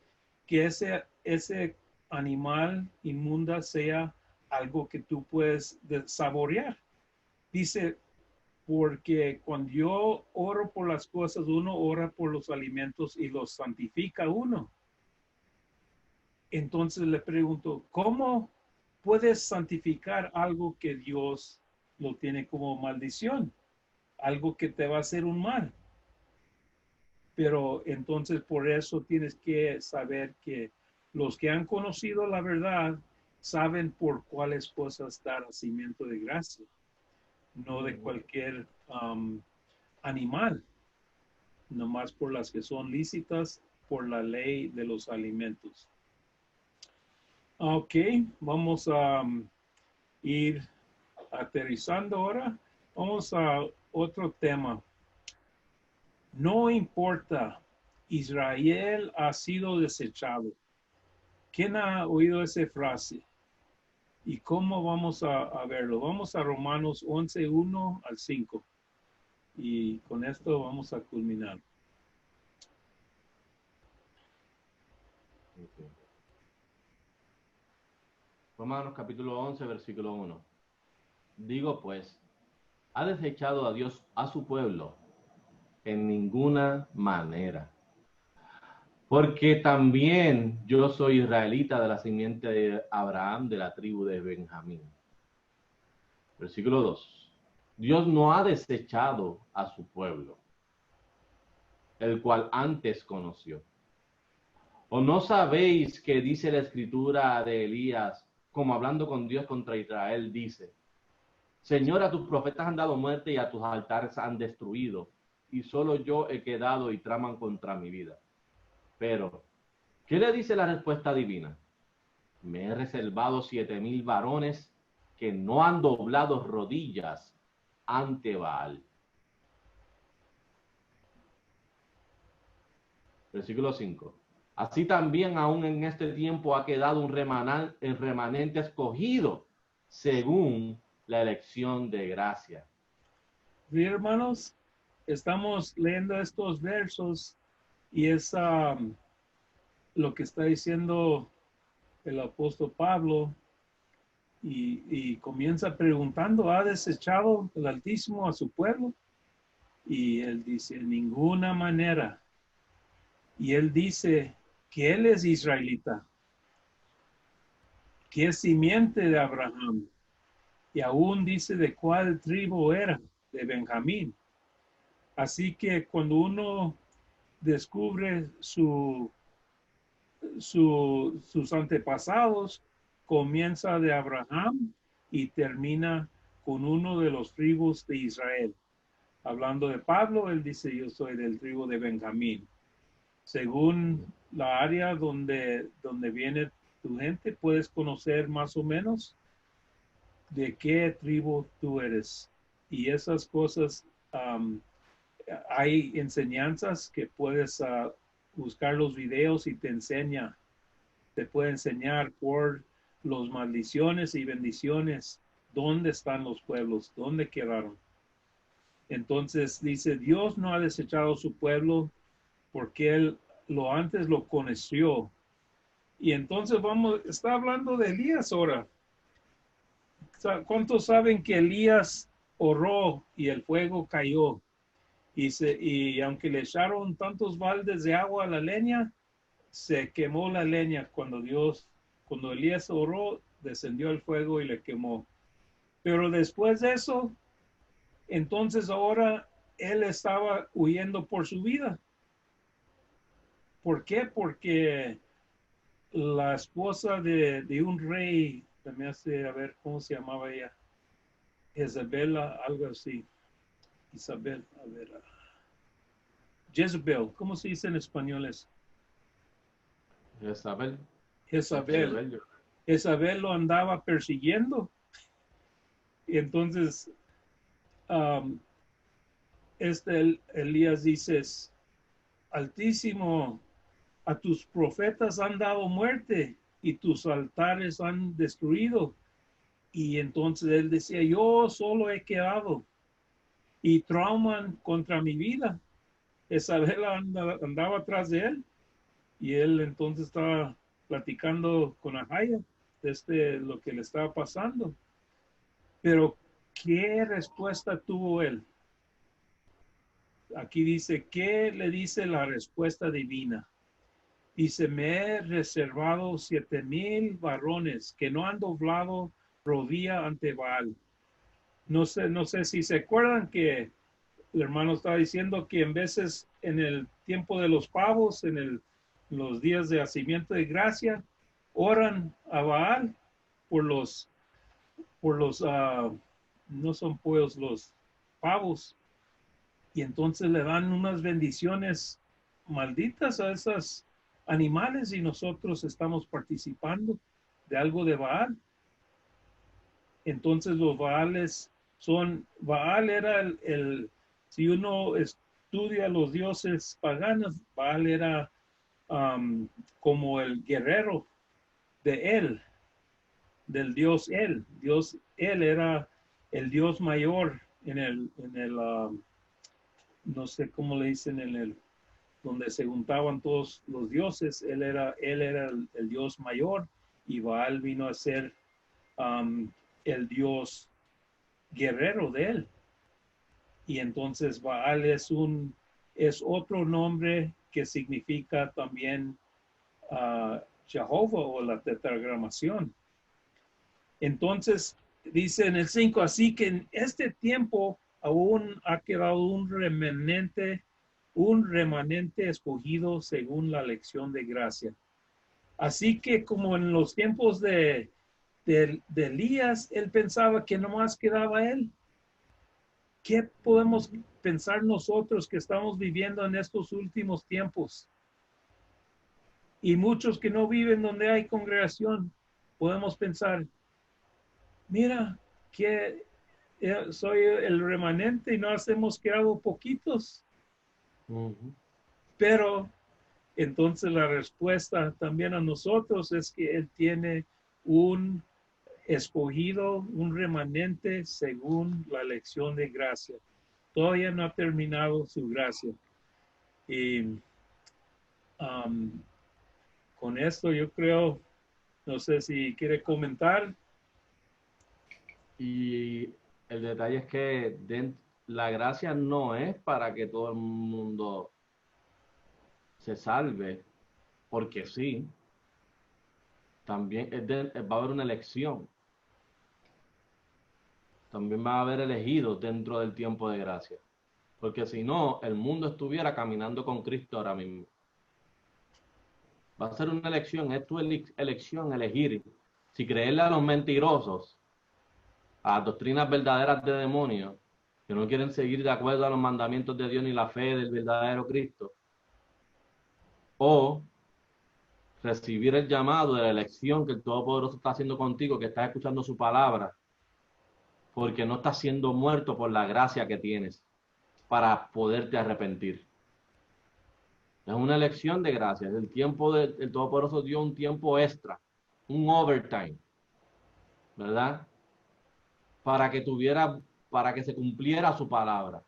que ese animal inmunda sea algo que tú puedes saborear? Dice, porque cuando yo oro por las cosas, uno ora por los alimentos y los santifica uno. Entonces le pregunto, ¿cómo puedes santificar algo que Dios lo tiene como maldición? Algo que te va a hacer un mal. Pero entonces por eso tienes que saber que los que han conocido la verdad saben por cuáles cosas dar nacimiento de gracia, no de cualquier animal, nomás por las que son lícitas por la ley de los alimentos. Ok, vamos a ir aterrizando ahora. Vamos a otro tema. No importa, Israel ha sido desechado. ¿Quién ha oído esa frase? ¿Y cómo vamos a verlo? Vamos a Romanos 11, 1 al 5. Y con esto vamos a culminar. Okay. Romanos capítulo 11, versículo 1. Digo pues, ¿ha desechado a Dios a su pueblo? En ninguna manera. Porque también yo soy israelita de la simiente de Abraham, de la tribu de Benjamín. Versículo 2. Dios no ha desechado a su pueblo, el cual antes conoció. ¿O no sabéis que dice la escritura de Elías, como hablando con Dios contra Israel, dice: Señor, a tus profetas han dado muerte y a tus altares han destruido, y solo yo he quedado y traman contra mi vida? Pero, ¿qué le dice la respuesta divina? Me he reservado 7,000 varones que no han doblado rodillas ante Baal. Versículo 5. Así también aún en este tiempo ha quedado un remanente escogido según la elección de gracia. Sí, hermanos, estamos leyendo estos versos y es lo que está diciendo el apóstol Pablo y comienza preguntando, ¿ha desechado el Altísimo a su pueblo? Y él dice, en ninguna manera. Y él dice que él es israelita, que es simiente de Abraham. Y aún dice de cuál tribu era, de Benjamín. Así que cuando uno descubre sus antepasados, comienza de Abraham y termina con uno de los tribus de Israel. Hablando de Pablo, él dice, yo soy del tribu de Benjamín. Según la área donde viene tu gente, puedes conocer más o menos de qué tribu tú eres. Y esas cosas, hay enseñanzas que puedes buscar los videos y te puede enseñar por las maldiciones y bendiciones, dónde están los pueblos, dónde quedaron. Entonces dice, Dios no ha desechado su pueblo porque él antes lo conoció. Y entonces está hablando de Elías ahora. ¿Cuántos saben que Elías oró y el fuego cayó? Y aunque le echaron tantos baldes de agua a la leña, se quemó la leña cuando Elías oró, descendió el fuego y le quemó. Pero después de eso, entonces ahora él estaba huyendo por su vida. ¿Por qué? Porque la esposa de un rey, me hace a ver cómo se llamaba ella, Isabela, algo así. Isabel, a ver. Jezebel, ¿cómo se dice en español eso? Jezabel. Jezabel. Jezabel lo andaba persiguiendo. Y entonces, Elías dice, Altísimo, a tus profetas han dado muerte y tus altares han destruido. Y entonces él decía, yo solo he quedado y trauman contra mi vida. Isabel andaba atrás de él y él entonces estaba platicando con Ahaya de lo que le estaba pasando. Pero, ¿qué respuesta tuvo él? Aquí dice, ¿qué le dice la respuesta divina? Dice, me he reservado 7,000 varones que no han doblado rodilla ante Baal. No sé si se acuerdan que el hermano estaba diciendo que en veces en el tiempo de los pavos, los días de hacimiento de gracia, oran a Baal por los no son pollos, los pavos. Y entonces le dan unas bendiciones malditas a esos animales y nosotros estamos participando de algo de Baal. Entonces los Baales Baal era si uno estudia los dioses paganos, Baal era como el guerrero de él, del dios él. Dios él era el dios mayor no sé cómo le dicen donde se juntaban todos los dioses. Él era el dios mayor y Baal vino a ser el dios guerrero de él. Y entonces Baal es otro nombre que significa también Jehová o la tetragramación. Entonces dice en el 5, así que en este tiempo aún ha quedado un remanente escogido según la lección de gracia. Así que como en los tiempos de Elías, él pensaba que nomás quedaba él. ¿Qué podemos pensar nosotros que estamos viviendo en estos últimos tiempos? Y muchos que no viven donde hay congregación, podemos pensar, mira, que soy el remanente y nos hemos quedado poquitos. Pero entonces la respuesta también a nosotros es que Él tiene un escogido, un remanente según la elección de gracia. Todavía no ha terminado su gracia. Y con esto yo creo, no sé si quiere comentar. Y el detalle es que la gracia no es para que todo el mundo se salve, porque sí. También va a haber una elección. También va a haber elegidos dentro del tiempo de gracia. Porque si no, el mundo estuviera caminando con Cristo ahora mismo. Va a ser una elección, es tu elección elegir si creerle a los mentirosos, a las doctrinas verdaderas de demonios, que no quieren seguir de acuerdo a los mandamientos de Dios ni la fe del verdadero Cristo, o recibir el llamado de la elección que el Todopoderoso está haciendo contigo, que estás escuchando su palabra, porque no estás siendo muerto por la gracia que tienes para poderte arrepentir. Es una elección de gracia. El tiempo del Todopoderoso dio un tiempo extra, un overtime, ¿verdad? Para que se cumpliera su palabra.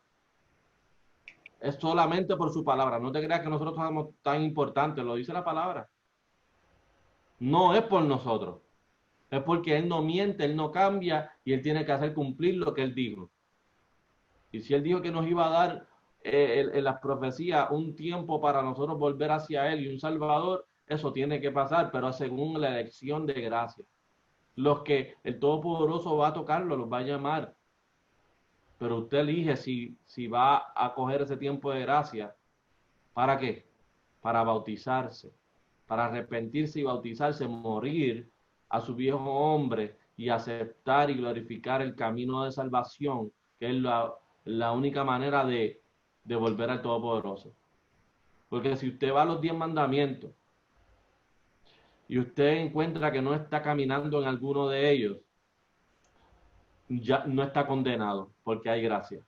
Es solamente por su palabra. No te creas que nosotros somos tan importantes, lo dice la palabra. No es por nosotros. Es porque Él no miente, Él no cambia y Él tiene que hacer cumplir lo que Él dijo. Y si Él dijo que nos iba a dar en las profecías un tiempo para nosotros volver hacia Él y un Salvador, eso tiene que pasar, pero según la elección de gracia. Los que el Todopoderoso va a tocarlo, los va a llamar. Pero usted elige si va a coger ese tiempo de gracia. ¿Para qué? Para bautizarse, para arrepentirse y bautizarse, morir a su viejo hombre y aceptar y glorificar el camino de salvación, que es la única manera de volver al Todopoderoso. Porque si usted va a los 10 mandamientos y usted encuentra que no está caminando en alguno de ellos, ya no está condenado, porque hay gracia.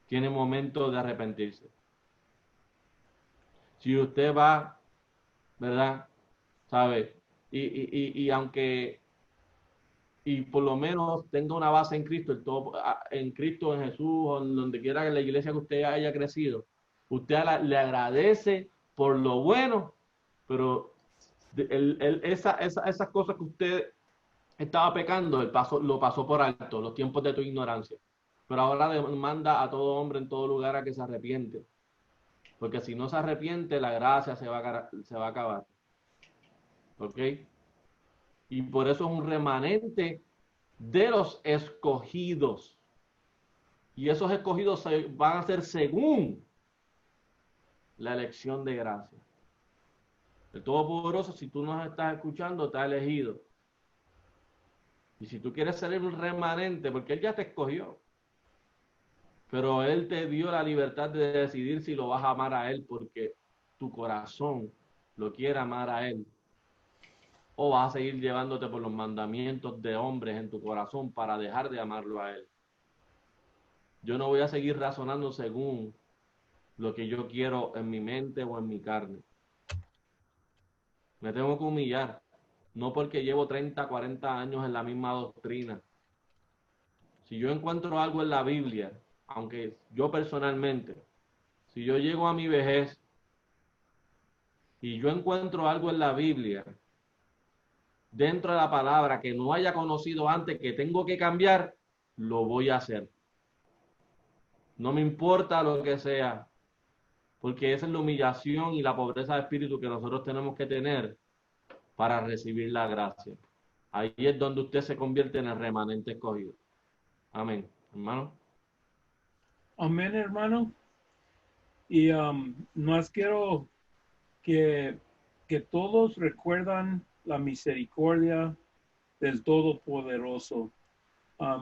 Tiene momento de arrepentirse. Si usted va, ¿verdad? ¿Sabe? Y aunque, y por lo menos tenga una base en Cristo, en Cristo, en Jesús, o en donde quiera que la iglesia que usted haya crecido, usted le agradece por lo bueno, pero esas cosas que usted estaba pecando, lo pasó por alto, los tiempos de tu ignorancia. Pero ahora demanda a todo hombre en todo lugar a que se arrepiente. Porque si no se arrepiente, la gracia se va a acabar. ¿Ok? Y por eso es un remanente de los escogidos. Y esos escogidos van a ser según la elección de gracia. El Todopoderoso, si tú nos estás escuchando, te ha elegido. Y si tú quieres ser un remanente, porque Él ya te escogió, pero Él te dio la libertad de decidir si lo vas a amar a Él porque tu corazón lo quiere amar a Él, o vas a seguir llevándote por los mandamientos de hombres en tu corazón para dejar de amarlo a Él. Yo no voy a seguir razonando según lo que yo quiero en mi mente o en mi carne. Me tengo que humillar, no porque llevo 30, 40 años en la misma doctrina. Si yo encuentro algo en la Biblia, aunque yo personalmente, si yo llego a mi vejez y yo encuentro algo en la Biblia, dentro de la palabra que no haya conocido antes, que tengo que cambiar, lo voy a hacer. No me importa lo que sea, porque esa es la humillación y la pobreza de espíritu que nosotros tenemos que tener para recibir la gracia. Ahí es donde usted se convierte en el remanente escogido. Amén, hermano. Amén, hermano. Y más quiero que todos recuerdan la misericordia del Todopoderoso.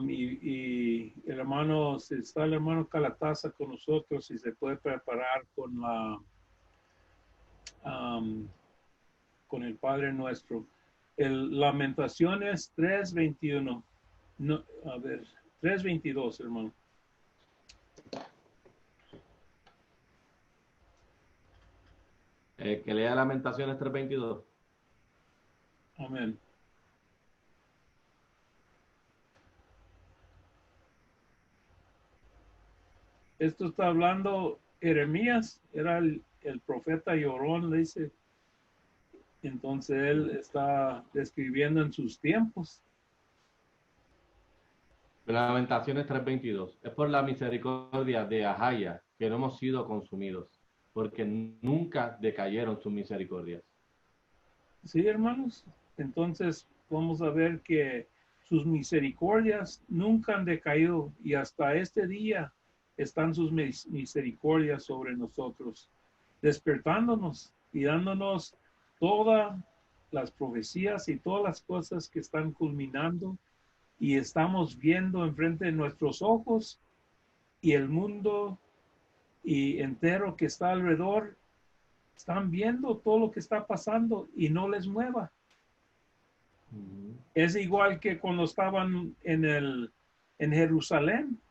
Y el hermano, si está el hermano Calataza con nosotros, y se puede preparar con con el Padre Nuestro. Lamentaciones 3:21. No, a ver, 3:22, hermano. Que lea Lamentaciones 3:22. Amén. Esto está hablando Jeremías, era el profeta llorón, le dice. Entonces él está describiendo en sus tiempos. Lamentaciones 3:22. Es por la misericordia de Ahaya que no hemos sido consumidos, porque nunca decayeron sus misericordias. Sí, hermanos. Entonces vamos a ver que sus misericordias nunca han decaído y hasta este día están sus misericordias sobre nosotros, despertándonos y dándonos todas las profecías y todas las cosas que están culminando y estamos viendo enfrente de nuestros ojos, y el mundo y entero que está alrededor están viendo todo lo que está pasando y no les mueva. Es igual que cuando estaban en Jerusalén.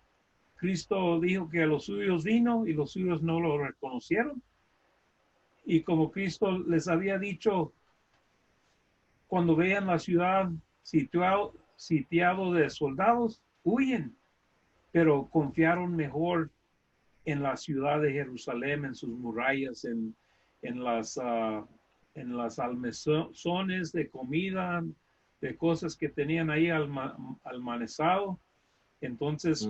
Cristo dijo que a los suyos vino y los suyos no lo reconocieron. Y como Cristo les había dicho, cuando vean la ciudad sitiado de soldados, huyen. Pero confiaron mejor en la ciudad de Jerusalén, en sus murallas, en las almacenes de comida, de cosas que tenían ahí almacenado. Entonces,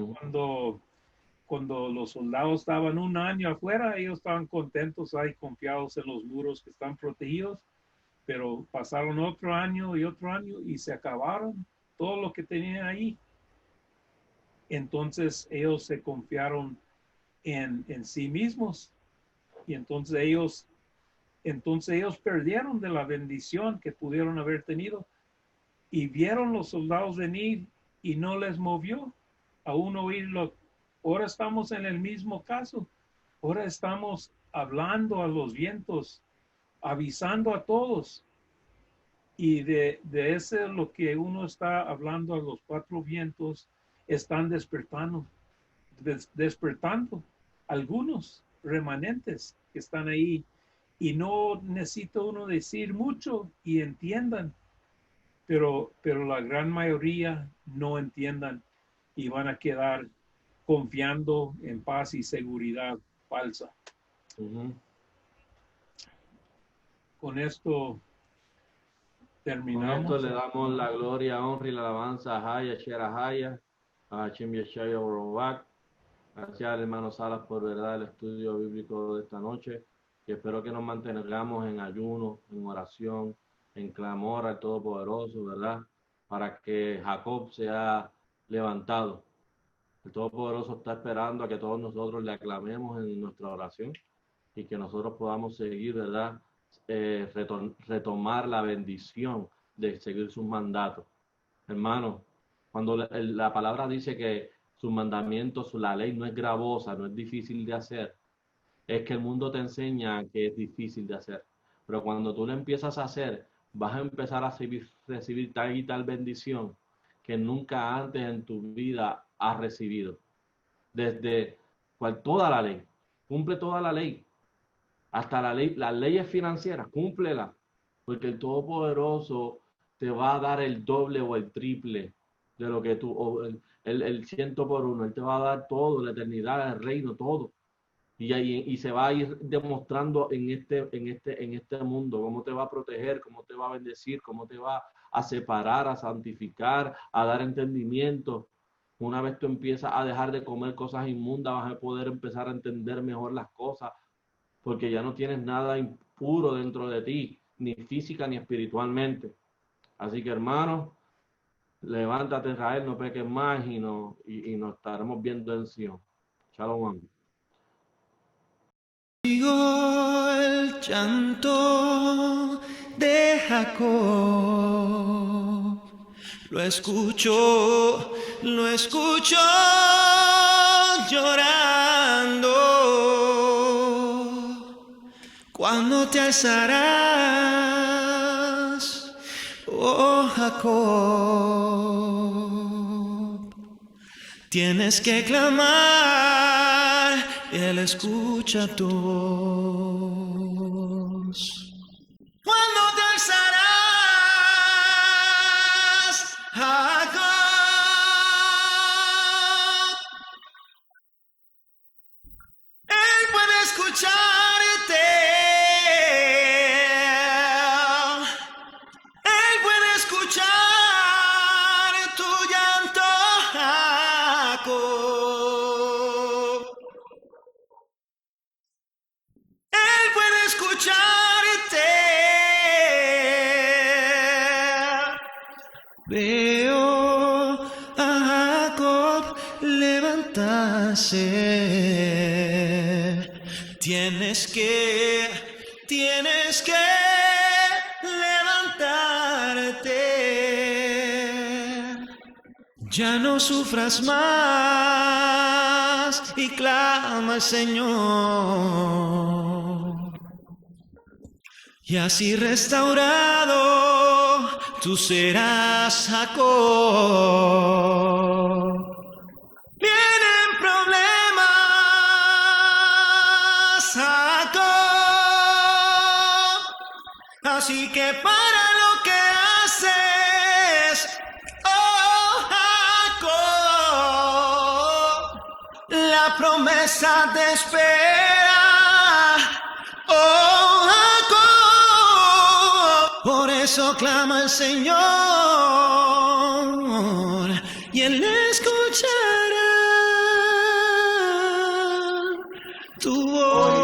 cuando los soldados estaban un año afuera, ellos estaban contentos ahí, confiados en los muros que están protegidos, pero pasaron otro año y se acabaron todo lo que tenían ahí. Entonces ellos se confiaron en sí mismos, y entonces ellos perdieron de la bendición que pudieron haber tenido, y vieron los soldados venir y no les movió aún oírlo. Ahora estamos en el mismo caso. Ahora estamos hablando a los vientos, avisando a todos, Y de ese lo que uno está hablando a los cuatro vientos, están despertando, despertando algunos remanentes que están ahí. Y no necesita uno decir mucho y entiendan, pero la gran mayoría no entiendan y van a quedar confiando en paz y seguridad falsa. Ujú. Con esto Con terminamos. esto le damos la gloria, honra y la alabanza a Haya, Shera Haya, a Hashem Yeshaya Borobak. Gracias al hermano Salas por verdad el estudio bíblico de esta noche. Y espero que nos mantengamos en ayuno, en oración, en clamor al Todopoderoso, ¿verdad? Para que Jacob sea levantado. El Todopoderoso está esperando a que todos nosotros le aclamemos en nuestra oración y que nosotros podamos seguir, ¿verdad? Retomar la bendición de seguir sus mandatos. Hermano, cuando la palabra dice que sus mandamientos, la ley no es gravosa, no es difícil de hacer, es que el mundo te enseña que es difícil de hacer. Pero cuando tú lo empiezas a hacer, vas a empezar a recibir tal y tal bendición que nunca antes en tu vida has recibido. Desde toda la ley, cumple toda la ley. Hasta la ley, las leyes financieras, cúmplela, porque el Todopoderoso te va a dar el doble o el triple de lo que tú, o el 100 por 1, Él te va a dar todo, la eternidad, el reino, todo. Y se va a ir demostrando en este mundo cómo te va a proteger, cómo te va a bendecir, cómo te va a separar, a santificar, a dar entendimiento. Una vez tú empiezas a dejar de comer cosas inmundas, vas a poder empezar a entender mejor las cosas, porque ya no tienes nada impuro dentro de ti, ni física ni espiritualmente. Así que, hermanos, levántate, Israel, no peques más y nos estaremos viendo en Sion. Shalom. Oigo el llanto de Jacob, lo escucho llorando. ¿Cuándo te alzarás, oh Jacob? Tienes que clamar, Él escucha tu voz. ¿Cuándo te alzarás, Jacob? Él puede escucharte. Él puede escuchar tu llanto, Jacob. Él puede escucharte. Veo a Jacob levantarse. Tienes que levantarte. Ya no sufras más y clama al Señor. Y así restaurado tú serás, Jacob. Vienen problemas, Jacob. Así que para lo que haces, oh Jacob, la promesa te espera, oh Jacob. Por eso clama al Señor y Él escuchará tu voz.